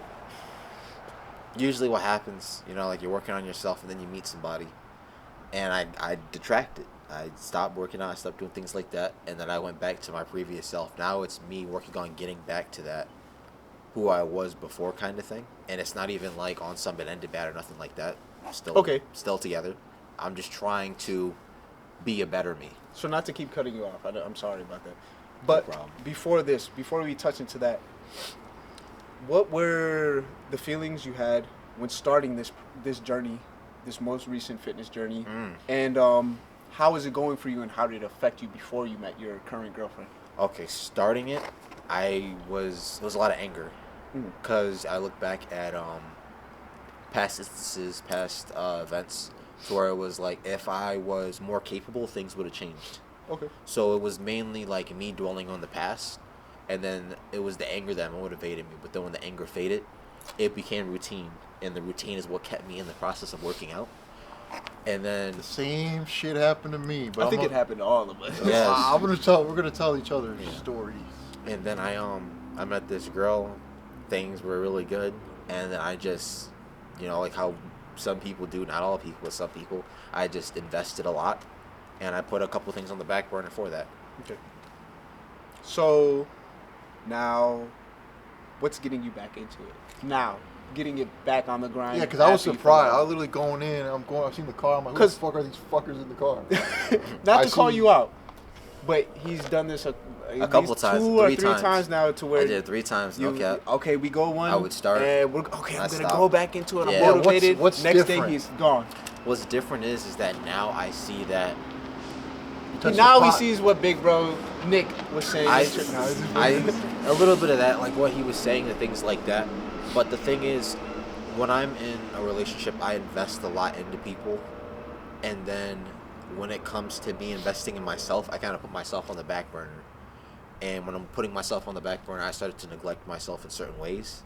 [SPEAKER 3] Usually, what happens, like you're working on yourself, and then you meet somebody, and I detracted. I stopped working out. I stopped doing things like that, and then I went back to my previous self. Now it's me working on getting back to that, who I was before, kind of thing. And it's not even like on some ended bad or nothing like that. Still together. I'm just trying to be a better me.
[SPEAKER 2] So not to keep cutting you off, I'm sorry about that. But
[SPEAKER 3] problem.
[SPEAKER 2] before we touch into that, what were the feelings you had when starting this journey, this most recent fitness journey, and how is it going for you, and how did it affect you before you met your current girlfriend?
[SPEAKER 3] Okay, starting it, it was a lot of anger, because I look back at past instances, past events, to where it was like if I was more capable, things would have changed.
[SPEAKER 2] Okay.
[SPEAKER 3] So it was mainly like me dwelling on the past, and then it was the anger that motivated me. But then when the anger faded, it became routine, and the routine is what kept me in the process of working out. And then
[SPEAKER 1] The same shit happened to me, but
[SPEAKER 2] I think it happened to all of us.
[SPEAKER 3] Yes.
[SPEAKER 1] We're gonna tell each other stories.
[SPEAKER 3] And then I met this girl, things were really good, and then I just, like how some people do, not all people, but some people, I just invested a lot, and I put a couple things on the back burner for that.
[SPEAKER 2] Okay. So, now, what's getting you back into it? Now, getting it back on the grind.
[SPEAKER 1] Yeah, because I was surprised. I was literally going in. I've seen the car. I'm like, who the fuck are these fuckers in the car?
[SPEAKER 2] Not to call you out, but he's done this a
[SPEAKER 3] couple times,
[SPEAKER 2] 2 or 3 times now, to where
[SPEAKER 3] I did 3 times. No cap.
[SPEAKER 2] Okay, we go one.
[SPEAKER 3] I would start.
[SPEAKER 2] And I'm gonna go back into it.
[SPEAKER 3] Yeah.
[SPEAKER 2] I'm motivated.
[SPEAKER 1] What's
[SPEAKER 2] Next
[SPEAKER 1] different?
[SPEAKER 2] thing he's gone.
[SPEAKER 3] What's different is that now I see that
[SPEAKER 2] Now he sees what big bro Nick was saying.
[SPEAKER 3] I a little bit of that, like what he was saying and things like that. But the thing is, when I'm in a relationship, I invest a lot into people, and then when it comes to me investing in myself, I kind of put myself on the back burner. And when I'm putting myself on the back burner, I started to neglect myself in certain ways.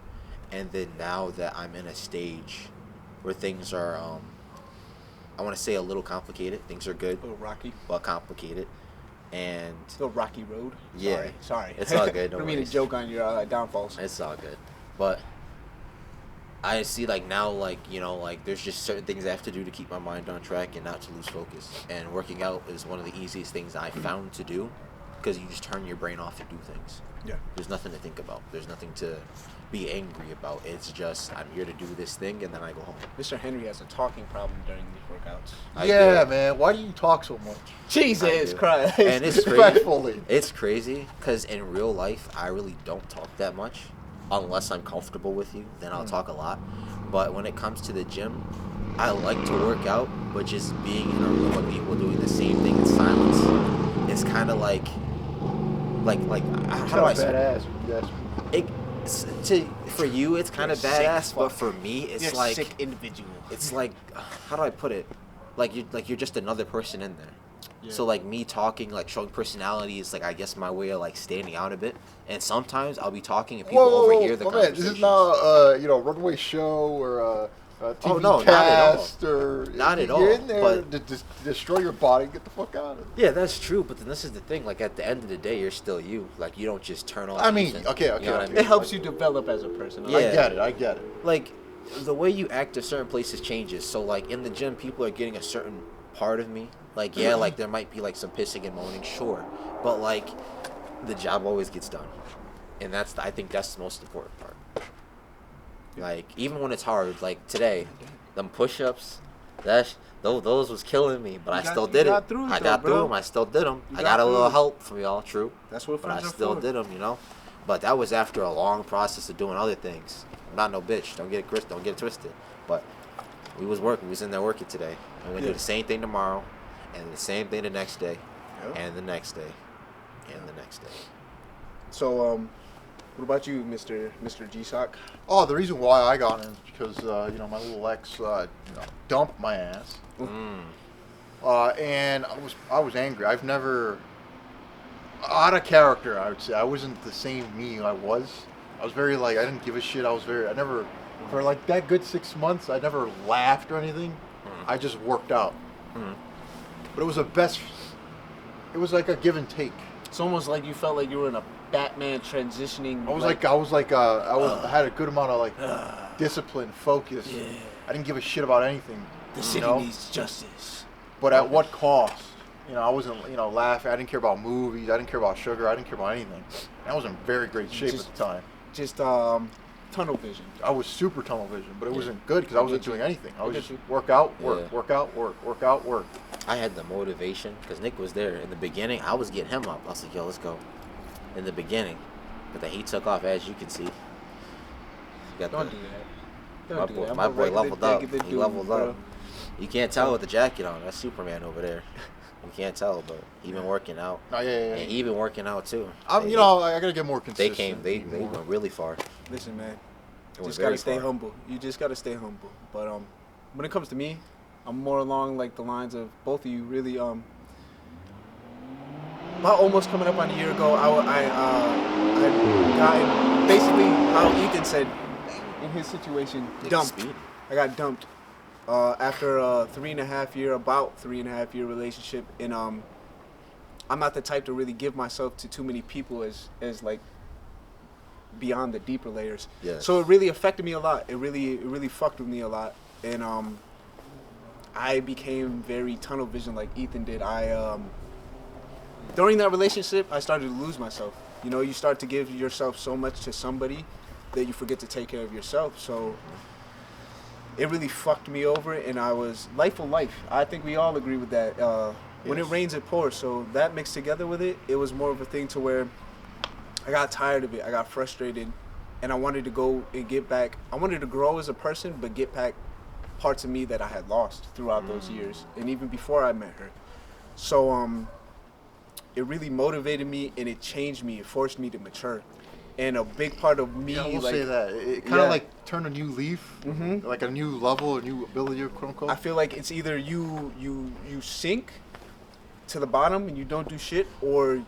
[SPEAKER 3] And then now that I'm in a stage where things are, I want to say a little complicated. Things are good,
[SPEAKER 2] A little rocky.
[SPEAKER 3] but complicated. And
[SPEAKER 2] A little rocky road.
[SPEAKER 3] Yeah.
[SPEAKER 2] Sorry.
[SPEAKER 3] It's all good, no
[SPEAKER 2] I don't mean to
[SPEAKER 3] worries.
[SPEAKER 2] joke on your downfalls.
[SPEAKER 3] it's all good. But I see, like, now, like, there's just certain things I have to do to keep my mind on track and not to lose focus. And working out is one of the easiest things I found to do, because you just turn your brain off to do things.
[SPEAKER 2] Yeah.
[SPEAKER 3] There's nothing to think about. There's nothing to be angry about. It's just, I'm here to do this thing, and then I go home.
[SPEAKER 2] Mr. Henry has a talking problem during these workouts.
[SPEAKER 1] Yeah,
[SPEAKER 3] do.
[SPEAKER 1] man. Why do you talk so much?
[SPEAKER 2] Jesus
[SPEAKER 3] do.
[SPEAKER 2] Christ.
[SPEAKER 3] And it's crazy.
[SPEAKER 1] Respectfully.
[SPEAKER 3] It's crazy, because in real life, I really don't talk that much. Unless I'm comfortable with you, then I'll talk a lot. But when it comes to the gym, I like to work out, but just being in a room with people doing the same thing in silence, it's kind of like how do I say
[SPEAKER 1] badass? Yes.
[SPEAKER 3] for you, it's kind of
[SPEAKER 2] You're sick
[SPEAKER 3] badass, but
[SPEAKER 2] fuck.
[SPEAKER 3] for me, it's
[SPEAKER 2] You're a
[SPEAKER 3] like
[SPEAKER 2] sick individual.
[SPEAKER 3] it's like, how do I put it? Like you're just another person in there.
[SPEAKER 2] Yeah.
[SPEAKER 3] So like me talking, like showing personality is like, I guess, my way of like standing out a bit. And sometimes I'll be talking and people overhear the
[SPEAKER 1] my man, this
[SPEAKER 3] conversation.
[SPEAKER 1] is not runway show or a TV
[SPEAKER 3] Oh, no, not at
[SPEAKER 1] cast
[SPEAKER 3] all.
[SPEAKER 1] or
[SPEAKER 3] Not at
[SPEAKER 1] you're
[SPEAKER 3] all,
[SPEAKER 1] in there
[SPEAKER 3] but-
[SPEAKER 1] to just destroy your body. Get the fuck out of it.
[SPEAKER 3] Yeah, that's true. But then this is the thing. Like at the end of the day, you're still you. Like you don't just turn on.
[SPEAKER 1] I mean,
[SPEAKER 3] Ethan.
[SPEAKER 1] okay,
[SPEAKER 3] You know what I
[SPEAKER 1] okay.
[SPEAKER 3] mean?
[SPEAKER 2] It helps you develop as a person.
[SPEAKER 3] Yeah.
[SPEAKER 1] I get it.
[SPEAKER 3] Like the way you act at certain places changes. So like in the gym, people are getting a certain part of me. Like yeah, like there might be like some pissing and moaning, sure, but like the job always gets done, and I think that's the most important part. Like even when it's hard, like today, them push-ups, those was killing me, but I still did it. I got through them. I still did them. I got a little help from y'all, true.
[SPEAKER 2] That's what
[SPEAKER 3] But I
[SPEAKER 2] friends are
[SPEAKER 3] still
[SPEAKER 2] for.
[SPEAKER 3] did them, But that was after a long process of doing other things. I'm not no bitch. Don't get it twisted. But we was working. We was in there working today. And we're gonna do the same thing tomorrow, and the same thing the next day, and the next day, and the next day.
[SPEAKER 2] So, what about you, Mr. G-Sock?
[SPEAKER 1] Oh, the reason why I got in is because my little ex dumped my ass, and I was angry. I've never out of character. I would say I wasn't the same me I was. I was very I didn't give a shit. I never for like that good 6 months. I never laughed or anything. I just worked out. But it was it was like a give and take.
[SPEAKER 2] It's almost like you felt like you were in a Batman transitioning.
[SPEAKER 1] I had a good amount of discipline, focus.
[SPEAKER 2] Yeah.
[SPEAKER 1] I didn't give a shit about anything.
[SPEAKER 2] The city needs justice.
[SPEAKER 1] But at what cost? I wasn't, laughing. I didn't care about movies. I didn't care about sugar. I didn't care about anything. And I was in very great shape at the time.
[SPEAKER 2] Just tunnel vision.
[SPEAKER 1] I was super tunnel vision, but it wasn't good because I wasn't doing anything. I was
[SPEAKER 2] get
[SPEAKER 1] just
[SPEAKER 2] you.
[SPEAKER 1] work out, work,
[SPEAKER 3] Yeah.
[SPEAKER 1] work out, work, work out, work.
[SPEAKER 3] I had the motivation because Nick was there in the beginning. I was getting him up. I was like, "Yo, let's go." In the beginning, but then he took off, as you can see.
[SPEAKER 2] Don't do that.
[SPEAKER 3] My boy leveled up. He leveled up. You can't tell with the jacket on. That's Superman over there. You can't tell, but he been working out.
[SPEAKER 1] Oh, yeah.
[SPEAKER 3] And he been working out too.
[SPEAKER 1] I gotta get more consistent.
[SPEAKER 3] They went really far.
[SPEAKER 2] Listen, man.
[SPEAKER 3] They
[SPEAKER 2] You
[SPEAKER 3] went
[SPEAKER 2] just
[SPEAKER 3] very
[SPEAKER 2] gotta stay
[SPEAKER 3] far.
[SPEAKER 2] humble. You just gotta stay humble. But when it comes to me, I'm more along like the lines of both of you. Really, about almost coming up on a year ago, I got basically how Ethan said in his situation, dumped. I got dumped after a 3.5 year relationship, and I'm not the type to really give myself to too many people as like beyond the deeper layers.
[SPEAKER 3] Yes.
[SPEAKER 2] So it really affected me a lot. It really fucked with me a lot, and I became very tunnel vision like Ethan did. During that relationship, I started to lose myself. You know, you start to give yourself so much to somebody that you forget to take care of yourself. So it really fucked me over, and I was life. I think we all agree with that. When it rains, it pours. So that mixed together with it, it was more of a thing to where I got tired of it. I got frustrated, and I wanted to go and get back. I wanted to grow as a person, but get back parts of me that I had lost throughout those years, and even before I met her. So it really motivated me, and it changed me. It forced me to mature. And a big part of me,
[SPEAKER 1] I will
[SPEAKER 2] like,
[SPEAKER 1] say that it kind of like turned a new leaf, like a new level, a new ability, quote unquote.
[SPEAKER 2] I feel like it's either you sink to the bottom and you don't do shit, or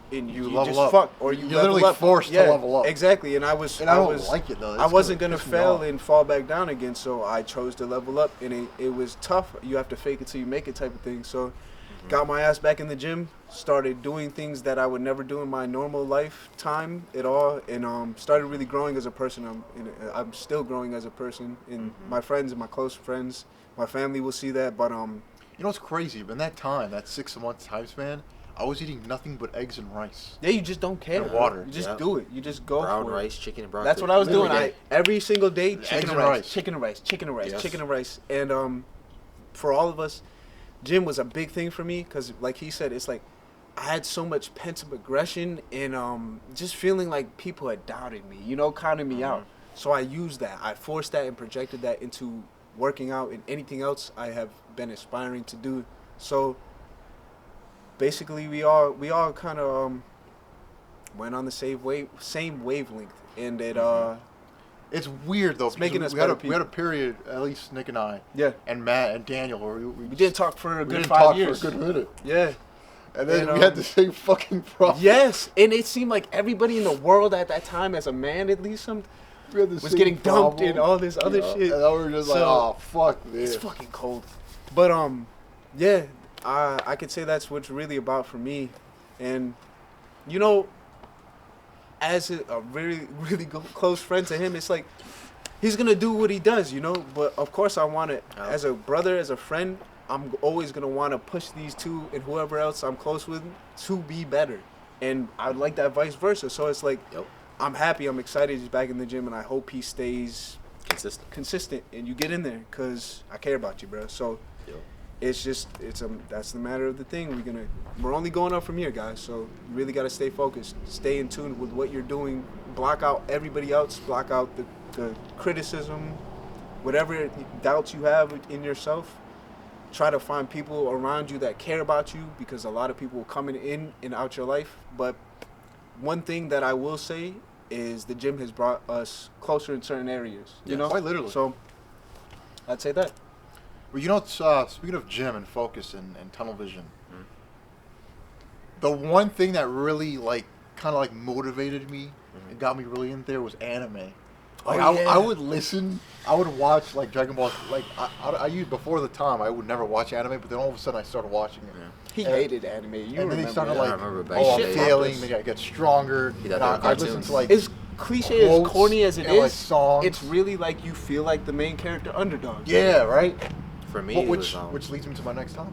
[SPEAKER 2] you
[SPEAKER 1] level
[SPEAKER 2] just
[SPEAKER 1] up.
[SPEAKER 2] fuck, or you
[SPEAKER 1] You're
[SPEAKER 2] level
[SPEAKER 1] literally
[SPEAKER 2] up.
[SPEAKER 1] forced to level up.
[SPEAKER 2] Exactly, and I don't
[SPEAKER 1] like it though.
[SPEAKER 2] I wasn't gonna fail and fall back down again, so I chose to level up, and it was tough. You have to fake it till you make it type of thing. So, got my ass back in the gym, started doing things that I would never do in my normal lifetime at all, and started really growing as a person. I'm still growing as a person, and my friends and my close friends, my family will see that. But
[SPEAKER 1] you know what's crazy? In that time, that 6 month time span, I was eating nothing but eggs and rice.
[SPEAKER 2] yeah, you just don't care.
[SPEAKER 1] And water.
[SPEAKER 2] You just do it. You just go
[SPEAKER 3] Brown
[SPEAKER 2] for
[SPEAKER 3] rice,
[SPEAKER 2] it.
[SPEAKER 3] chicken and broccoli.
[SPEAKER 2] That's what I was doing.
[SPEAKER 3] Every day.
[SPEAKER 2] Every single day, chicken and rice,
[SPEAKER 1] Yes.
[SPEAKER 2] chicken and rice. And for all of us, gym was a big thing for me because, like he said, it's like I had so much pent-up aggression and just feeling like people had doubted me, counting me out. So I used that. I forced that and projected that into working out and anything else I have been aspiring to do. So basically, we all kind of went on the same wavelength, and it
[SPEAKER 1] It's weird though.
[SPEAKER 2] It's making us
[SPEAKER 1] we had
[SPEAKER 2] better
[SPEAKER 1] we had a period, at least Nick and I,
[SPEAKER 2] Yeah.
[SPEAKER 1] and Matt and Daniel, where we
[SPEAKER 2] didn't talk for a
[SPEAKER 1] we
[SPEAKER 2] good
[SPEAKER 1] didn't
[SPEAKER 2] 5
[SPEAKER 1] talk
[SPEAKER 2] years.
[SPEAKER 1] for a good minute,
[SPEAKER 2] Yeah.
[SPEAKER 1] and then
[SPEAKER 2] And,
[SPEAKER 1] we had the same fucking problem.
[SPEAKER 2] Yes, and it seemed like everybody in the world at that time, as a man at least,
[SPEAKER 1] We had the
[SPEAKER 2] was
[SPEAKER 1] same
[SPEAKER 2] getting dumped
[SPEAKER 1] problem.
[SPEAKER 2] and all this other shit.
[SPEAKER 1] And then we were just like,
[SPEAKER 2] So,
[SPEAKER 1] oh fuck this.
[SPEAKER 2] It's fucking cold. But yeah, I could say that's what's really about for me, and as a really close friend to him, it's like he's gonna do what he does, But of course, I want to, as a brother, as a friend, I'm always gonna want to push these two and whoever else I'm close with to be better, and I'd like that vice versa. So it's like, I'm happy, I'm excited he's back in the gym, and I hope he stays consistent, and you get in there because I care about you, bro. So it's just that's the matter of the thing. We're only going up from here, guys. So you really got to stay focused, stay in tune with what you're doing, block out everybody else, block out the criticism, whatever doubts you have in yourself. Try to find people around you that care about you, because a lot of people coming in and out your life. But one thing that I will say is the gym has brought us closer in certain areas.
[SPEAKER 1] Quite literally.
[SPEAKER 2] So I'd say that.
[SPEAKER 1] Well, speaking of gym and focus and tunnel vision, the one thing that really kind of motivated me and got me really in there was anime. I would listen, I would watch Dragon Ball. I used before the time I would never watch anime, but then all of a sudden I started watching it.
[SPEAKER 2] He hated anime.
[SPEAKER 1] And then he started
[SPEAKER 3] I remember back
[SPEAKER 1] I'm
[SPEAKER 3] in the day.
[SPEAKER 1] failing. Then I get stronger.
[SPEAKER 3] He got
[SPEAKER 1] And
[SPEAKER 3] the
[SPEAKER 1] I listen to
[SPEAKER 3] cartoons.
[SPEAKER 2] As cliche, as
[SPEAKER 1] quotes
[SPEAKER 2] corny as it
[SPEAKER 1] and,
[SPEAKER 2] is,
[SPEAKER 1] songs.
[SPEAKER 2] it's really like you feel like the main character underdog.
[SPEAKER 1] Yeah, right.
[SPEAKER 3] For me,
[SPEAKER 1] But
[SPEAKER 3] it was,
[SPEAKER 1] which leads me to my next topic.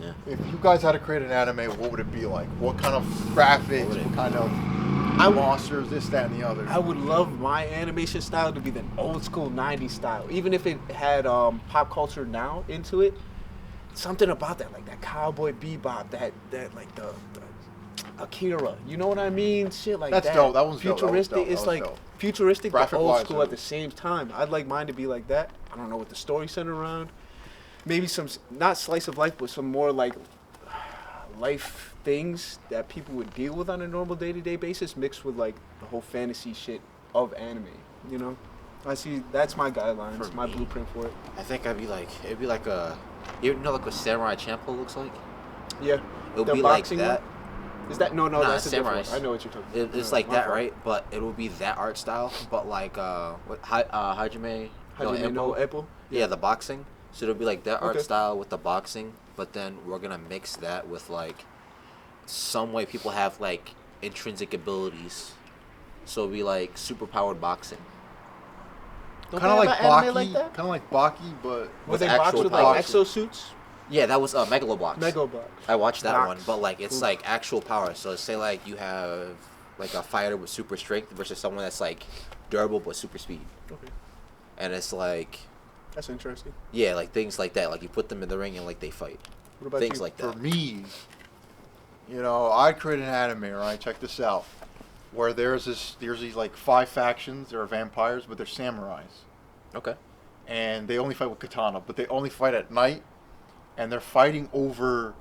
[SPEAKER 3] yeah.
[SPEAKER 1] If you guys had to create an anime, what would it be like? What kind of graphics? What kind of monsters? This, that, and the other.
[SPEAKER 2] I would love my animation style to be the old school 90s style. Even if it had pop culture now into it, something about that, like that Cowboy Bebop, that like the Akira, you know what I mean? Shit like
[SPEAKER 1] That's
[SPEAKER 2] that.
[SPEAKER 1] dope. That one's dope.
[SPEAKER 2] futuristic.
[SPEAKER 1] That was
[SPEAKER 2] It's like
[SPEAKER 1] dope.
[SPEAKER 2] futuristic but old
[SPEAKER 1] Graphic-wise,
[SPEAKER 2] school
[SPEAKER 1] though.
[SPEAKER 2] at the same time. I'd like mine to be like that. I don't know what the story centered around, maybe some not slice of life, but some more like life things that people would deal with on a normal day-to-day basis, mixed with like the whole fantasy shit of anime. You know, I see that's my guidelines,
[SPEAKER 3] For
[SPEAKER 2] my
[SPEAKER 3] me,
[SPEAKER 2] blueprint for it.
[SPEAKER 3] I think it'd be like a, you know, like what Samurai Champloo looks like.
[SPEAKER 2] Yeah,
[SPEAKER 3] It'll
[SPEAKER 2] the
[SPEAKER 3] be like
[SPEAKER 2] boxing
[SPEAKER 3] that.
[SPEAKER 2] one? Is that no?
[SPEAKER 3] Nah,
[SPEAKER 2] That's a different
[SPEAKER 3] Samurais.
[SPEAKER 2] one. I know what you're talking about.
[SPEAKER 3] It's
[SPEAKER 2] No,
[SPEAKER 3] like
[SPEAKER 2] my
[SPEAKER 3] that,
[SPEAKER 2] fault.
[SPEAKER 3] right? But it will be that art style, but like Hajime
[SPEAKER 2] Hajime no
[SPEAKER 3] Ippo.
[SPEAKER 2] Ippo?
[SPEAKER 3] Yeah, the boxing. So it'll be like that art
[SPEAKER 2] Okay.
[SPEAKER 3] style with the boxing, but then we're gonna mix that with like some way people have like intrinsic abilities. So it'll be like super powered boxing.
[SPEAKER 2] Don't
[SPEAKER 1] Kind of
[SPEAKER 2] they
[SPEAKER 1] like
[SPEAKER 2] have an anime
[SPEAKER 1] Baki,
[SPEAKER 2] like that?
[SPEAKER 1] kind of like Baki, but
[SPEAKER 2] Where they
[SPEAKER 3] actual
[SPEAKER 2] box with
[SPEAKER 3] powers.
[SPEAKER 2] like exosuits?
[SPEAKER 3] Yeah, that was Megalobox.
[SPEAKER 2] Megabox.
[SPEAKER 3] I watched that
[SPEAKER 2] Box.
[SPEAKER 3] one, but like it's
[SPEAKER 2] Oof.
[SPEAKER 3] like actual power. So say like you have like a fighter with super strength versus someone that's like durable but super speed,
[SPEAKER 2] Okay,
[SPEAKER 3] and it's like
[SPEAKER 2] that's interesting.
[SPEAKER 3] yeah, like things like that. Like you put them in the ring and like they fight.
[SPEAKER 2] What about
[SPEAKER 3] Things
[SPEAKER 2] you?
[SPEAKER 3] like
[SPEAKER 1] for
[SPEAKER 3] that.
[SPEAKER 1] me, you know, I created an anime, right? Check this out. Where there's these like 5 factions. There are vampires, but they're samurais.
[SPEAKER 3] Okay.
[SPEAKER 1] And they only fight with katana, but they only fight at night, and they're fighting over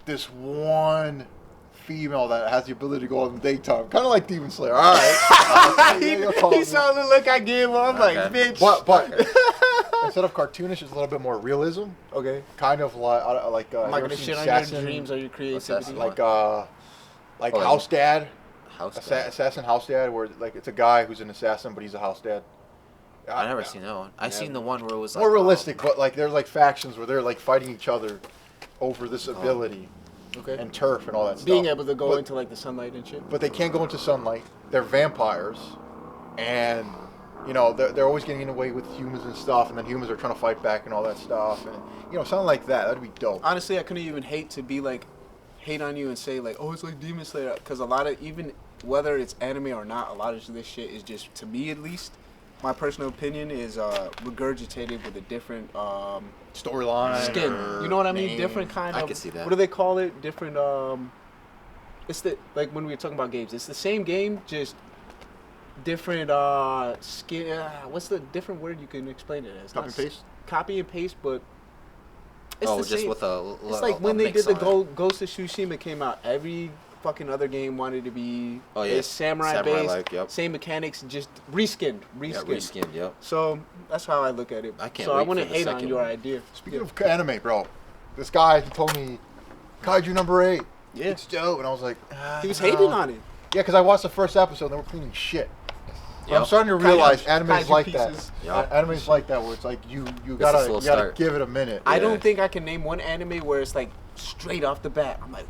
[SPEAKER 1] this one female that has the ability to go in the daytime, kind of like Demon Slayer. All right,
[SPEAKER 2] He saw the look I gave him. I'm like,
[SPEAKER 3] Okay.
[SPEAKER 2] bitch.
[SPEAKER 1] but instead of cartoonish, it's a little bit more realism,
[SPEAKER 2] Okay.
[SPEAKER 1] kind of like
[SPEAKER 2] I'm not
[SPEAKER 1] you ever
[SPEAKER 2] gonna
[SPEAKER 1] seen
[SPEAKER 2] shit on
[SPEAKER 1] Assassin?
[SPEAKER 2] your dreams or your creativity.
[SPEAKER 3] Assassin.
[SPEAKER 1] like
[SPEAKER 3] Oh,
[SPEAKER 1] House Dad.
[SPEAKER 3] House.
[SPEAKER 1] Assassin House Dad, where like it's a guy who's an assassin, but he's a house dad.
[SPEAKER 3] I never seen that one. I seen the one where it was like
[SPEAKER 1] More realistic, but like there's like factions where they're like fighting each other over this ability
[SPEAKER 2] Okay.
[SPEAKER 1] and turf and all that stuff.
[SPEAKER 2] Being able to go
[SPEAKER 1] But-
[SPEAKER 2] into like the sunlight and shit.
[SPEAKER 1] but they can't go into sunlight. They're vampires, and you know they're always getting in the way with humans and stuff, and then humans are trying to fight back and all that stuff, and you know something like that. That'd be dope.
[SPEAKER 2] Honestly, I couldn't even hate on you and say like, oh, it's like Demon Slayer, because a lot of, even whether it's anime or not, a lot of this shit is just, to me at least, my personal opinion is regurgitated with a different
[SPEAKER 1] Storyline,
[SPEAKER 2] skin.
[SPEAKER 1] or
[SPEAKER 2] You know what I mean?
[SPEAKER 1] name.
[SPEAKER 2] Different kind
[SPEAKER 3] I
[SPEAKER 2] of.
[SPEAKER 3] can see that.
[SPEAKER 2] What do they call it? Different. It's the, like when we were talking about games. It's the same game, just different skin. What's the different word you can explain it as?
[SPEAKER 1] Copy and paste.
[SPEAKER 2] Copy and paste, but it's
[SPEAKER 3] oh,
[SPEAKER 2] the
[SPEAKER 3] just
[SPEAKER 2] same.
[SPEAKER 3] with a.
[SPEAKER 2] It's like when they
[SPEAKER 3] mix
[SPEAKER 2] did the
[SPEAKER 3] on it.
[SPEAKER 2] Ghost of Tsushima came out. Every fucking other game wanted to be
[SPEAKER 3] Oh, yeah.
[SPEAKER 2] samurai based,
[SPEAKER 3] Samurai-like, yep.
[SPEAKER 2] same mechanics, just reskinned.
[SPEAKER 3] Yeah, reskinned. Yep.
[SPEAKER 2] So that's how I look at it.
[SPEAKER 3] I can't
[SPEAKER 2] so I
[SPEAKER 3] wait
[SPEAKER 2] wouldn't
[SPEAKER 3] for the
[SPEAKER 2] hate on
[SPEAKER 3] second
[SPEAKER 2] your
[SPEAKER 3] one.
[SPEAKER 2] idea.
[SPEAKER 1] Speaking of anime, bro, this guy he told me Kaiju number 8.
[SPEAKER 2] Yeah.
[SPEAKER 1] It's dope, and I was like,
[SPEAKER 2] He was hating on it.
[SPEAKER 1] Yeah, because I watched the first episode and they were cleaning shit. But I'm
[SPEAKER 3] Yep.
[SPEAKER 1] starting to realize animes
[SPEAKER 2] kaiju
[SPEAKER 1] like
[SPEAKER 2] pieces.
[SPEAKER 1] that.
[SPEAKER 3] Yep.
[SPEAKER 1] Animes like that where it's like you
[SPEAKER 3] a
[SPEAKER 1] gotta
[SPEAKER 3] slow
[SPEAKER 1] you gotta
[SPEAKER 3] start.
[SPEAKER 1] give it a minute.
[SPEAKER 2] I
[SPEAKER 3] Yeah.
[SPEAKER 2] don't think I can name one anime where it's like straight off the bat. I'm like,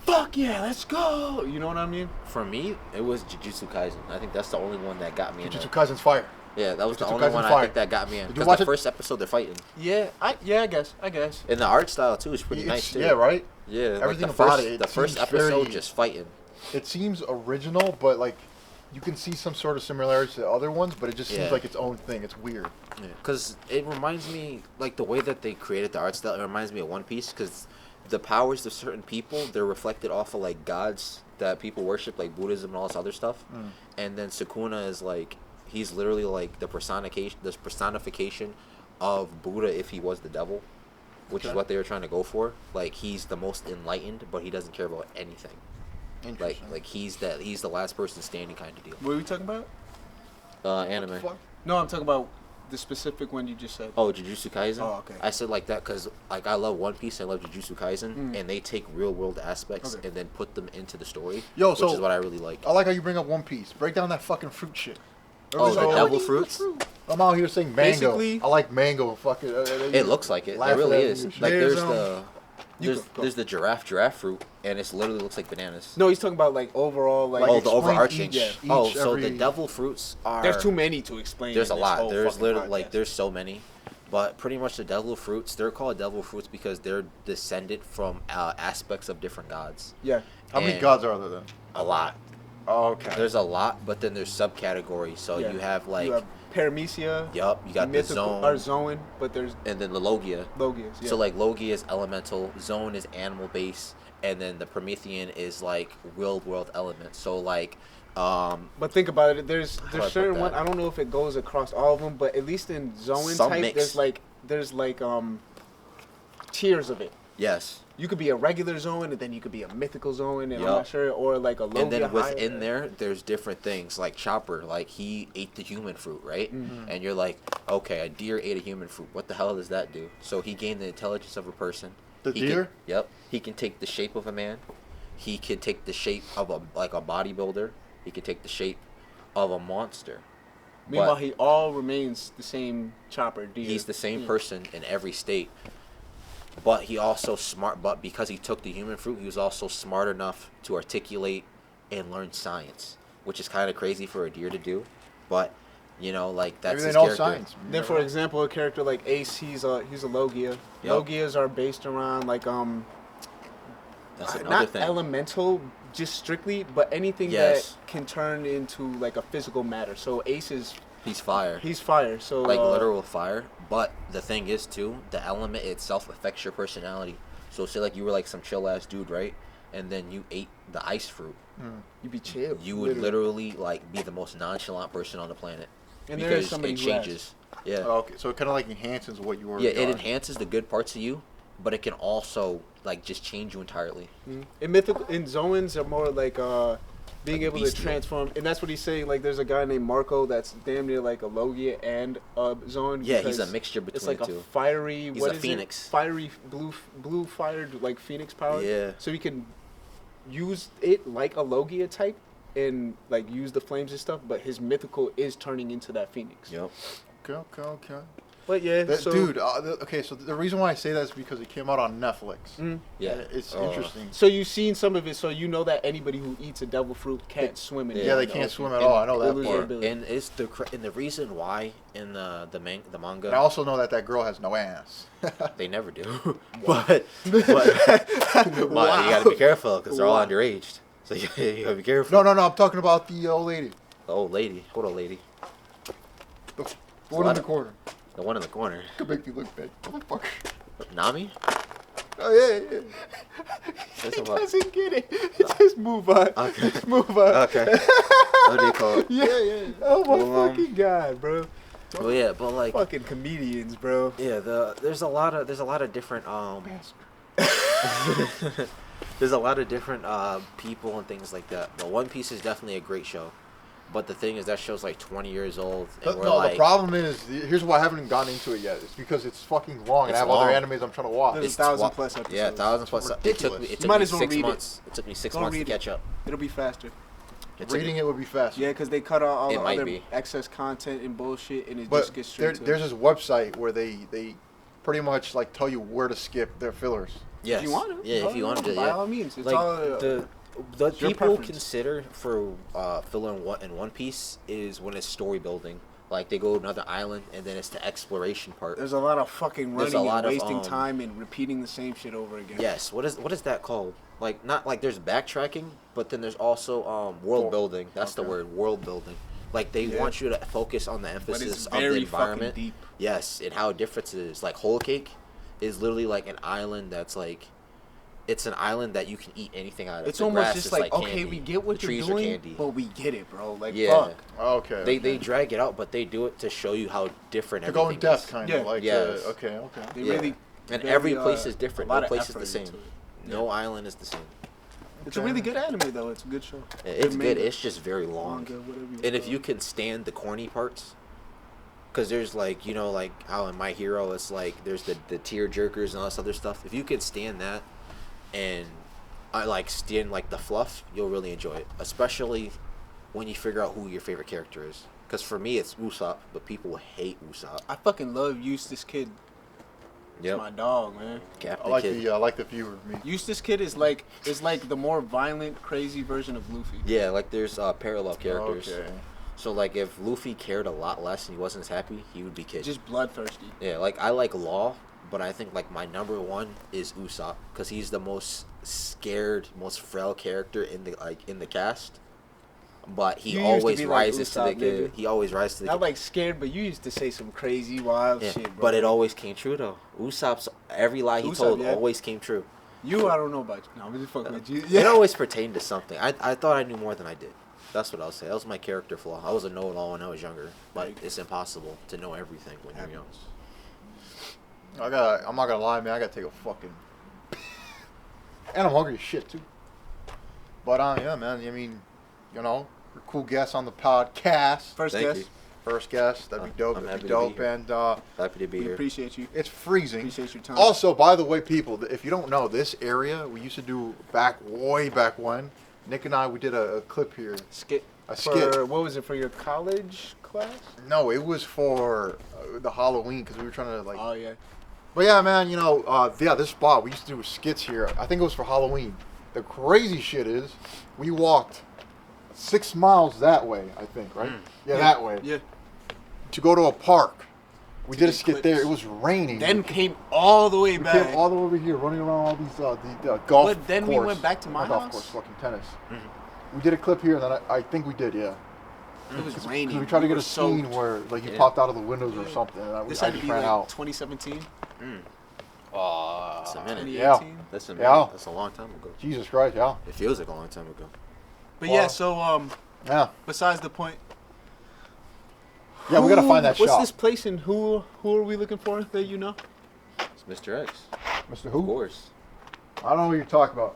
[SPEAKER 2] fuck yeah, let's go. You know what I mean?
[SPEAKER 3] For me, it was Jujutsu Kaisen. I think that's the only one that got me in.
[SPEAKER 1] Jujutsu
[SPEAKER 3] It.
[SPEAKER 1] Kaisen's fire.
[SPEAKER 3] Yeah, that was the
[SPEAKER 1] Jujutsu
[SPEAKER 3] only
[SPEAKER 1] Kaisen's
[SPEAKER 3] one I
[SPEAKER 1] fire.
[SPEAKER 3] think that got me in.
[SPEAKER 1] Did you
[SPEAKER 3] Because
[SPEAKER 1] watch
[SPEAKER 3] the
[SPEAKER 1] it?
[SPEAKER 3] first episode they're fighting,
[SPEAKER 2] Yeah, I guess.
[SPEAKER 3] and the art style too is pretty nice too.
[SPEAKER 1] Yeah, right.
[SPEAKER 3] Yeah, like
[SPEAKER 1] Everything
[SPEAKER 3] the
[SPEAKER 1] about
[SPEAKER 3] first,
[SPEAKER 1] it, it
[SPEAKER 3] the first
[SPEAKER 1] seems
[SPEAKER 3] episode
[SPEAKER 1] very-
[SPEAKER 3] just fighting.
[SPEAKER 1] It seems original, but like you can see some sort of similarities to other ones, but it just
[SPEAKER 3] Yeah.
[SPEAKER 1] seems like its own thing. It's weird.
[SPEAKER 3] Because it reminds me, like the way that they created the art style, it reminds me of One Piece. Because the powers of certain people, they're reflected off of like gods that people worship, like Buddhism and all this other stuff. And then Sukuna is like, he's literally like the personification of Buddha if he was the devil, which is
[SPEAKER 1] Okay.
[SPEAKER 3] what they were trying to go for. Like he's the most enlightened, but he doesn't care about anything. Like he's the last person standing kind of deal.
[SPEAKER 2] What are we talking about?
[SPEAKER 3] Anime.
[SPEAKER 1] Fuck.
[SPEAKER 2] No, I'm talking about the specific one you just said.
[SPEAKER 3] Oh, Jujutsu Kaisen.
[SPEAKER 2] Oh, okay.
[SPEAKER 3] I said like that because like I love One Piece, I love Jujutsu Kaisen, and they take real world aspects
[SPEAKER 2] Okay.
[SPEAKER 3] and then put them into the story.
[SPEAKER 1] Yo,
[SPEAKER 3] which
[SPEAKER 1] so-
[SPEAKER 3] is what I really like.
[SPEAKER 1] I like how you bring up One Piece. Break down that fucking fruit shit.
[SPEAKER 3] Oh, the
[SPEAKER 1] So-
[SPEAKER 3] devil fruits.
[SPEAKER 1] I'm out here saying mango.
[SPEAKER 2] Basically-
[SPEAKER 1] I like mango. Fucking.
[SPEAKER 3] It looks like it. It
[SPEAKER 1] Laughing
[SPEAKER 3] really
[SPEAKER 1] at
[SPEAKER 3] is.
[SPEAKER 1] me.
[SPEAKER 3] Like
[SPEAKER 2] There's,
[SPEAKER 3] there's the
[SPEAKER 2] you
[SPEAKER 3] there's,
[SPEAKER 2] go.
[SPEAKER 3] there's the giraffe fruit, and it's literally looks like bananas.
[SPEAKER 2] No, he's talking about like overall, like.
[SPEAKER 1] Like,
[SPEAKER 3] oh, the
[SPEAKER 1] explain
[SPEAKER 3] overarching.
[SPEAKER 1] each-
[SPEAKER 3] oh,
[SPEAKER 1] each
[SPEAKER 3] so the
[SPEAKER 1] every-
[SPEAKER 3] devil fruits are.
[SPEAKER 2] There's too many to explain.
[SPEAKER 3] There's a
[SPEAKER 2] in this
[SPEAKER 3] lot.
[SPEAKER 2] whole
[SPEAKER 3] There's
[SPEAKER 2] fucking
[SPEAKER 3] literally like
[SPEAKER 2] podcast.
[SPEAKER 3] there's so many, but pretty much the devil fruits. They're called devil fruits because they're descended from aspects of different gods.
[SPEAKER 2] Yeah.
[SPEAKER 1] How many
[SPEAKER 3] and
[SPEAKER 1] gods are there then?
[SPEAKER 3] A lot.
[SPEAKER 1] Oh, okay.
[SPEAKER 3] There's a lot, but then there's subcategories. So
[SPEAKER 2] Yeah.
[SPEAKER 3] you have like,
[SPEAKER 2] you have Paramecia.
[SPEAKER 3] yup, you got the zone,
[SPEAKER 2] Or Zoan, but there's
[SPEAKER 3] and then the Logia.
[SPEAKER 2] Logias. Yeah.
[SPEAKER 3] So like Logia is elemental, zone is animal based, and then the Promethean is like real world element. So like
[SPEAKER 2] But think about it. There's
[SPEAKER 3] do I put
[SPEAKER 2] certain one.
[SPEAKER 3] that?
[SPEAKER 2] I don't know if it goes across all of them, but at least in Zoan
[SPEAKER 3] Some
[SPEAKER 2] type,
[SPEAKER 3] mix.
[SPEAKER 2] there's tiers of it.
[SPEAKER 3] Yes.
[SPEAKER 2] You could be a regular Zoan, and then you could be a mythical Zoan, and I'm
[SPEAKER 3] Yup.
[SPEAKER 2] not sure, or like a Logia
[SPEAKER 3] And then within
[SPEAKER 2] higher.
[SPEAKER 3] there, there's different things. Like Chopper, like he ate the human fruit, right?
[SPEAKER 2] Mm-hmm.
[SPEAKER 3] And you're like, okay, a deer ate a human fruit. What the hell does that do? So he gained the intelligence of a person.
[SPEAKER 1] The
[SPEAKER 3] He
[SPEAKER 1] deer?
[SPEAKER 3] Can, yep. He can take the shape of a man. He can take the shape of a bodybuilder. He can take the shape of a monster.
[SPEAKER 2] Meanwhile,
[SPEAKER 3] But
[SPEAKER 2] he all remains the same Chopper deer.
[SPEAKER 3] he's the same
[SPEAKER 2] Yeah.
[SPEAKER 3] person in every state. But he also smart. But because he took the human fruit, he was also smart enough to articulate and learn science, which is kind of crazy for a deer to do. But you know, like that's
[SPEAKER 1] Maybe
[SPEAKER 3] his
[SPEAKER 1] they know
[SPEAKER 3] character.
[SPEAKER 1] science.
[SPEAKER 2] Then, for example, a character like Ace, he's a Logia.
[SPEAKER 3] Yep.
[SPEAKER 2] Logias are based around like
[SPEAKER 3] That's another
[SPEAKER 2] not
[SPEAKER 3] thing.
[SPEAKER 2] elemental, just strictly, but anything
[SPEAKER 3] Yes.
[SPEAKER 2] that can turn into like a physical matter. So Ace is
[SPEAKER 3] He's fire.
[SPEAKER 2] he's fire. So
[SPEAKER 3] Like literal fire. But the thing is too, the element itself affects your personality. So say like you were like some chill ass dude, right? And then you ate the ice fruit.
[SPEAKER 2] you be chill.
[SPEAKER 3] You would literally like be the most nonchalant person on the planet.
[SPEAKER 2] And there is
[SPEAKER 3] because
[SPEAKER 2] somebody
[SPEAKER 3] it
[SPEAKER 2] who has.
[SPEAKER 3] changes. Yeah.
[SPEAKER 1] Oh, okay, so it kind of like enhances what you were.
[SPEAKER 3] Yeah, it enhances the good parts of you, but it can also like just change you entirely.
[SPEAKER 2] In Zoans are more like being
[SPEAKER 3] Like
[SPEAKER 2] able to
[SPEAKER 3] bestial.
[SPEAKER 2] transform, and that's what he's saying. Like, there's a guy named Marco that's damn near like a Logia and a Zoan.
[SPEAKER 3] Yeah, he's a
[SPEAKER 2] because
[SPEAKER 3] mixture between
[SPEAKER 2] It's like
[SPEAKER 3] the
[SPEAKER 2] a
[SPEAKER 3] two.
[SPEAKER 2] fiery.
[SPEAKER 3] He's
[SPEAKER 2] what
[SPEAKER 3] a
[SPEAKER 2] is
[SPEAKER 3] phoenix.
[SPEAKER 2] It? Fiery blue fired like phoenix power.
[SPEAKER 3] Yeah.
[SPEAKER 2] So he can use it like a Logia type and like use the flames and stuff, but his mythical is turning into that phoenix.
[SPEAKER 3] Yep.
[SPEAKER 1] Okay.
[SPEAKER 2] But yeah,
[SPEAKER 1] That,
[SPEAKER 2] so
[SPEAKER 1] dude, okay, so the reason why I say that is because it came out on Netflix.
[SPEAKER 3] Yeah.
[SPEAKER 1] And it's
[SPEAKER 3] Oh.
[SPEAKER 1] interesting.
[SPEAKER 2] so you've seen some of it, so you know that anybody who eats a devil fruit can't swim in it.
[SPEAKER 1] Yeah, they can't swim at all. I know
[SPEAKER 2] They
[SPEAKER 1] that
[SPEAKER 2] lose
[SPEAKER 1] part.
[SPEAKER 2] their ability.
[SPEAKER 3] And it's and the reason why in the manga
[SPEAKER 1] And I also know that girl has no ass.
[SPEAKER 3] they never do, but you gotta be careful because they're all
[SPEAKER 2] Wow.
[SPEAKER 3] underage. So you gotta be careful.
[SPEAKER 1] No, I'm talking about the old lady.
[SPEAKER 3] The old lady, what old lady?
[SPEAKER 1] The one in the corner.
[SPEAKER 3] The one in the corner.
[SPEAKER 1] Could make me look bad. Motherfucker.
[SPEAKER 3] Nami?
[SPEAKER 1] Oh, yeah.
[SPEAKER 3] That's
[SPEAKER 2] He
[SPEAKER 3] a lot.
[SPEAKER 2] doesn't get it. Just move on.
[SPEAKER 3] Okay.
[SPEAKER 2] Just move on.
[SPEAKER 3] Okay. What do you call it?
[SPEAKER 2] Yeah. Oh my
[SPEAKER 3] Well,
[SPEAKER 2] fucking god, bro.
[SPEAKER 3] Well, yeah, but like,
[SPEAKER 2] Fucking comedians, bro.
[SPEAKER 3] yeah, there's a lot of different there's a lot of different people and things like that. But One Piece is definitely a great show. But the thing is, that show's like 20 years old. And we're
[SPEAKER 1] No,
[SPEAKER 3] like,
[SPEAKER 1] the problem is, here's why I haven't gotten into it yet. It's because it's fucking long, and
[SPEAKER 3] It's
[SPEAKER 1] I have
[SPEAKER 3] long.
[SPEAKER 1] other animes I'm trying to watch.
[SPEAKER 2] There's
[SPEAKER 3] it's
[SPEAKER 2] 1,000
[SPEAKER 3] twa-
[SPEAKER 2] plus episodes.
[SPEAKER 3] Yeah, 1,000 plus. It took
[SPEAKER 1] ridiculous.
[SPEAKER 3] me,
[SPEAKER 1] You
[SPEAKER 3] it took
[SPEAKER 2] might
[SPEAKER 3] me
[SPEAKER 2] as well
[SPEAKER 3] 6
[SPEAKER 2] read it.
[SPEAKER 3] months. It took me 6
[SPEAKER 2] Go
[SPEAKER 3] months to
[SPEAKER 2] read it.
[SPEAKER 3] catch up.
[SPEAKER 2] It'll be faster.
[SPEAKER 3] It took
[SPEAKER 1] Reading
[SPEAKER 3] me-
[SPEAKER 1] it would be faster.
[SPEAKER 2] Yeah, because they cut out all
[SPEAKER 3] It
[SPEAKER 2] the
[SPEAKER 3] might
[SPEAKER 2] other
[SPEAKER 3] be.
[SPEAKER 2] excess content and bullshit, and it
[SPEAKER 1] But
[SPEAKER 2] just gets straight to
[SPEAKER 1] there's
[SPEAKER 2] it.
[SPEAKER 1] this website where they pretty much like tell you where to skip their fillers.
[SPEAKER 3] Yes.
[SPEAKER 2] If you want to.
[SPEAKER 3] Yeah, if you want to,
[SPEAKER 2] By
[SPEAKER 3] yeah.
[SPEAKER 2] all means. It's
[SPEAKER 3] Like
[SPEAKER 2] all,
[SPEAKER 3] the
[SPEAKER 2] your
[SPEAKER 3] people
[SPEAKER 2] preference.
[SPEAKER 3] consider for filler in One Piece is when it's story building. Like they go to another island and then it's the exploration part.
[SPEAKER 2] there's a lot of fucking
[SPEAKER 3] There's
[SPEAKER 2] running
[SPEAKER 3] a lot
[SPEAKER 2] and
[SPEAKER 3] of,
[SPEAKER 2] wasting time and repeating the same shit over again.
[SPEAKER 3] Yes. What is that called? Like not like there's backtracking, but then there's also world building. That's the
[SPEAKER 1] Okay.
[SPEAKER 3] word, world building. Like they
[SPEAKER 2] Yeah.
[SPEAKER 3] want you to focus on the
[SPEAKER 2] But
[SPEAKER 3] emphasis
[SPEAKER 2] it's
[SPEAKER 3] of the
[SPEAKER 2] very fucking
[SPEAKER 3] environment.
[SPEAKER 2] deep.
[SPEAKER 3] Yes, and how different it is. Like Whole Cake is literally like an island that's like, it's an island that you can eat anything out of.
[SPEAKER 2] It's
[SPEAKER 3] The
[SPEAKER 2] almost
[SPEAKER 3] grass
[SPEAKER 2] just
[SPEAKER 3] is
[SPEAKER 2] like, okay,
[SPEAKER 3] candy.
[SPEAKER 2] we get what
[SPEAKER 3] The
[SPEAKER 2] you're
[SPEAKER 3] trees are
[SPEAKER 2] doing,
[SPEAKER 3] candy.
[SPEAKER 2] but we get it, bro. Like,
[SPEAKER 3] Yeah.
[SPEAKER 2] fuck.
[SPEAKER 1] Okay.
[SPEAKER 3] They drag it out, but they do it to show you how different
[SPEAKER 1] to go in
[SPEAKER 3] everything
[SPEAKER 1] depth,
[SPEAKER 3] is.
[SPEAKER 1] kind
[SPEAKER 2] Yeah.
[SPEAKER 1] of like.
[SPEAKER 3] Yes.
[SPEAKER 1] Okay.
[SPEAKER 2] They
[SPEAKER 3] Yeah.
[SPEAKER 2] really.
[SPEAKER 3] And
[SPEAKER 2] very,
[SPEAKER 3] every place is different.
[SPEAKER 2] a lot
[SPEAKER 3] No
[SPEAKER 2] of
[SPEAKER 3] place is
[SPEAKER 2] effort
[SPEAKER 3] the same.
[SPEAKER 2] into it.
[SPEAKER 3] No island is the same.
[SPEAKER 2] It's a really good anime, though. It's a good show.
[SPEAKER 3] It's
[SPEAKER 2] Made
[SPEAKER 3] good. It's just very long.
[SPEAKER 2] manga, whatever you
[SPEAKER 3] And if
[SPEAKER 2] call
[SPEAKER 3] you
[SPEAKER 2] it.
[SPEAKER 3] can stand the corny parts, because there's like, you know, like how in My Hero it's like there's the tear jerkers and all this other stuff. If you can stand that and I like stand like the fluff, you'll really enjoy it. Especially when you figure out who your favorite character is. Because for me it's Usopp, but people hate Usopp.
[SPEAKER 2] I fucking love Eustace Kid. It's my dog, man.
[SPEAKER 3] Captain
[SPEAKER 1] I like
[SPEAKER 3] Kid.
[SPEAKER 1] I like the viewer me.
[SPEAKER 2] Eustace Kid is like the more violent, crazy version of Luffy.
[SPEAKER 3] Yeah, like there's parallel characters.
[SPEAKER 1] Okay.
[SPEAKER 3] So like if Luffy cared a lot less and he wasn't as happy, he would be Kid.
[SPEAKER 2] Just bloodthirsty.
[SPEAKER 3] Yeah, like I like Law, but I think like my number one is Usopp because he's the most scared, most frail character in the cast. But he
[SPEAKER 2] You used to
[SPEAKER 3] always
[SPEAKER 2] be like
[SPEAKER 3] rises
[SPEAKER 2] Usopp,
[SPEAKER 3] to the
[SPEAKER 2] nigga.
[SPEAKER 3] he always rises to the
[SPEAKER 2] Not like scared, but you used to say some crazy, wild
[SPEAKER 3] yeah,
[SPEAKER 2] shit, bro.
[SPEAKER 3] but it always came true though. Usopp's every lie he
[SPEAKER 2] Usopp,
[SPEAKER 3] told
[SPEAKER 2] yeah.
[SPEAKER 3] always came true.
[SPEAKER 2] You, I don't know about you. No, I'm just fucking with you.
[SPEAKER 3] It always pertained to something. I thought I knew more than I did. That's what I'll say. That was my character flaw. I was a know-it-all when I was younger, but it's impossible to know everything when you're young.
[SPEAKER 1] I'm not gonna lie, man. I gotta take a fucking. And I'm hungry as shit too. But yeah, man. I mean, you know, you're a cool guest on the podcast.
[SPEAKER 2] First
[SPEAKER 3] Thank
[SPEAKER 2] guest.
[SPEAKER 3] you.
[SPEAKER 1] First guest. That'd be dope.
[SPEAKER 3] I'm
[SPEAKER 1] That'd be
[SPEAKER 3] happy to
[SPEAKER 1] dope.
[SPEAKER 3] be here.
[SPEAKER 1] And
[SPEAKER 3] Happy to be
[SPEAKER 2] We
[SPEAKER 3] here.
[SPEAKER 2] appreciate you.
[SPEAKER 1] it's freezing.
[SPEAKER 2] Appreciate your time.
[SPEAKER 1] Also, by the way, people, if you don't know, this area we used to do way back when. Nick and I, we did a clip here.
[SPEAKER 2] skit.
[SPEAKER 1] A skit.
[SPEAKER 2] For, what was it, for your college class?
[SPEAKER 1] No, it was for the Halloween because we were trying to like.
[SPEAKER 2] Oh, yeah.
[SPEAKER 1] But yeah, man, you know, this spot we used to do skits here. I think it was for Halloween. The crazy shit is, we walked 6 miles that way. I think, right? Yeah, that way.
[SPEAKER 2] Yeah.
[SPEAKER 1] To go to a park. We
[SPEAKER 2] To
[SPEAKER 1] did a
[SPEAKER 2] get
[SPEAKER 1] skit
[SPEAKER 2] clips.
[SPEAKER 1] there. It was raining.
[SPEAKER 2] Then came all the way
[SPEAKER 1] we
[SPEAKER 2] back.
[SPEAKER 1] came all the way over here, running around all these the golf.
[SPEAKER 2] But then we
[SPEAKER 1] course.
[SPEAKER 2] went back to my
[SPEAKER 1] Not golf
[SPEAKER 2] house?
[SPEAKER 1] course, fucking tennis. We did a clip here, and then I think we did, yeah.
[SPEAKER 2] It was
[SPEAKER 1] 'Cause
[SPEAKER 2] raining.
[SPEAKER 1] we tried to get
[SPEAKER 2] were
[SPEAKER 1] a scene where like you
[SPEAKER 3] Yeah.
[SPEAKER 1] popped out of the windows or something. And
[SPEAKER 2] This
[SPEAKER 1] I
[SPEAKER 2] had to
[SPEAKER 1] just
[SPEAKER 2] be
[SPEAKER 1] ran
[SPEAKER 2] like
[SPEAKER 1] out.
[SPEAKER 2] 2017,
[SPEAKER 3] That's a minute.
[SPEAKER 2] 2018.
[SPEAKER 1] Yeah.
[SPEAKER 3] That's a minute.
[SPEAKER 1] Yeah.
[SPEAKER 3] That's a long time ago.
[SPEAKER 1] Jesus Christ, yeah.
[SPEAKER 3] It feels like a long time ago.
[SPEAKER 2] But
[SPEAKER 1] Wow.
[SPEAKER 2] yeah, so
[SPEAKER 1] Yeah.
[SPEAKER 2] besides the point.
[SPEAKER 1] Yeah, we gotta find that
[SPEAKER 2] What's
[SPEAKER 1] shop.
[SPEAKER 2] this place and who are we looking for that you know?
[SPEAKER 3] It's Mr. X.
[SPEAKER 1] Mr.
[SPEAKER 3] Of
[SPEAKER 1] Who?
[SPEAKER 3] course.
[SPEAKER 1] I don't know what you're talking about.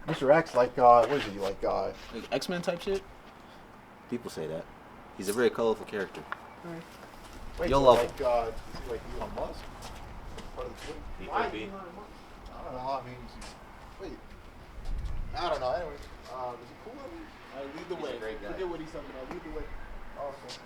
[SPEAKER 1] Mr. X, like, what is he? Like,
[SPEAKER 2] Like X-Men type shit?
[SPEAKER 3] People say that. He's a very colorful character.
[SPEAKER 1] wait,
[SPEAKER 3] You'll
[SPEAKER 1] so
[SPEAKER 3] love
[SPEAKER 1] like, is he like Elon Musk? Part of the Twitter?
[SPEAKER 3] He
[SPEAKER 1] Why
[SPEAKER 3] could be.
[SPEAKER 1] Elon Musk? I don't know. I mean, wait. I don't know. Anyways, is he cool?
[SPEAKER 2] Lead the
[SPEAKER 3] He's
[SPEAKER 2] way.
[SPEAKER 3] a great guy.
[SPEAKER 2] Forget what he's talking about. Lead the way.
[SPEAKER 1] Okay.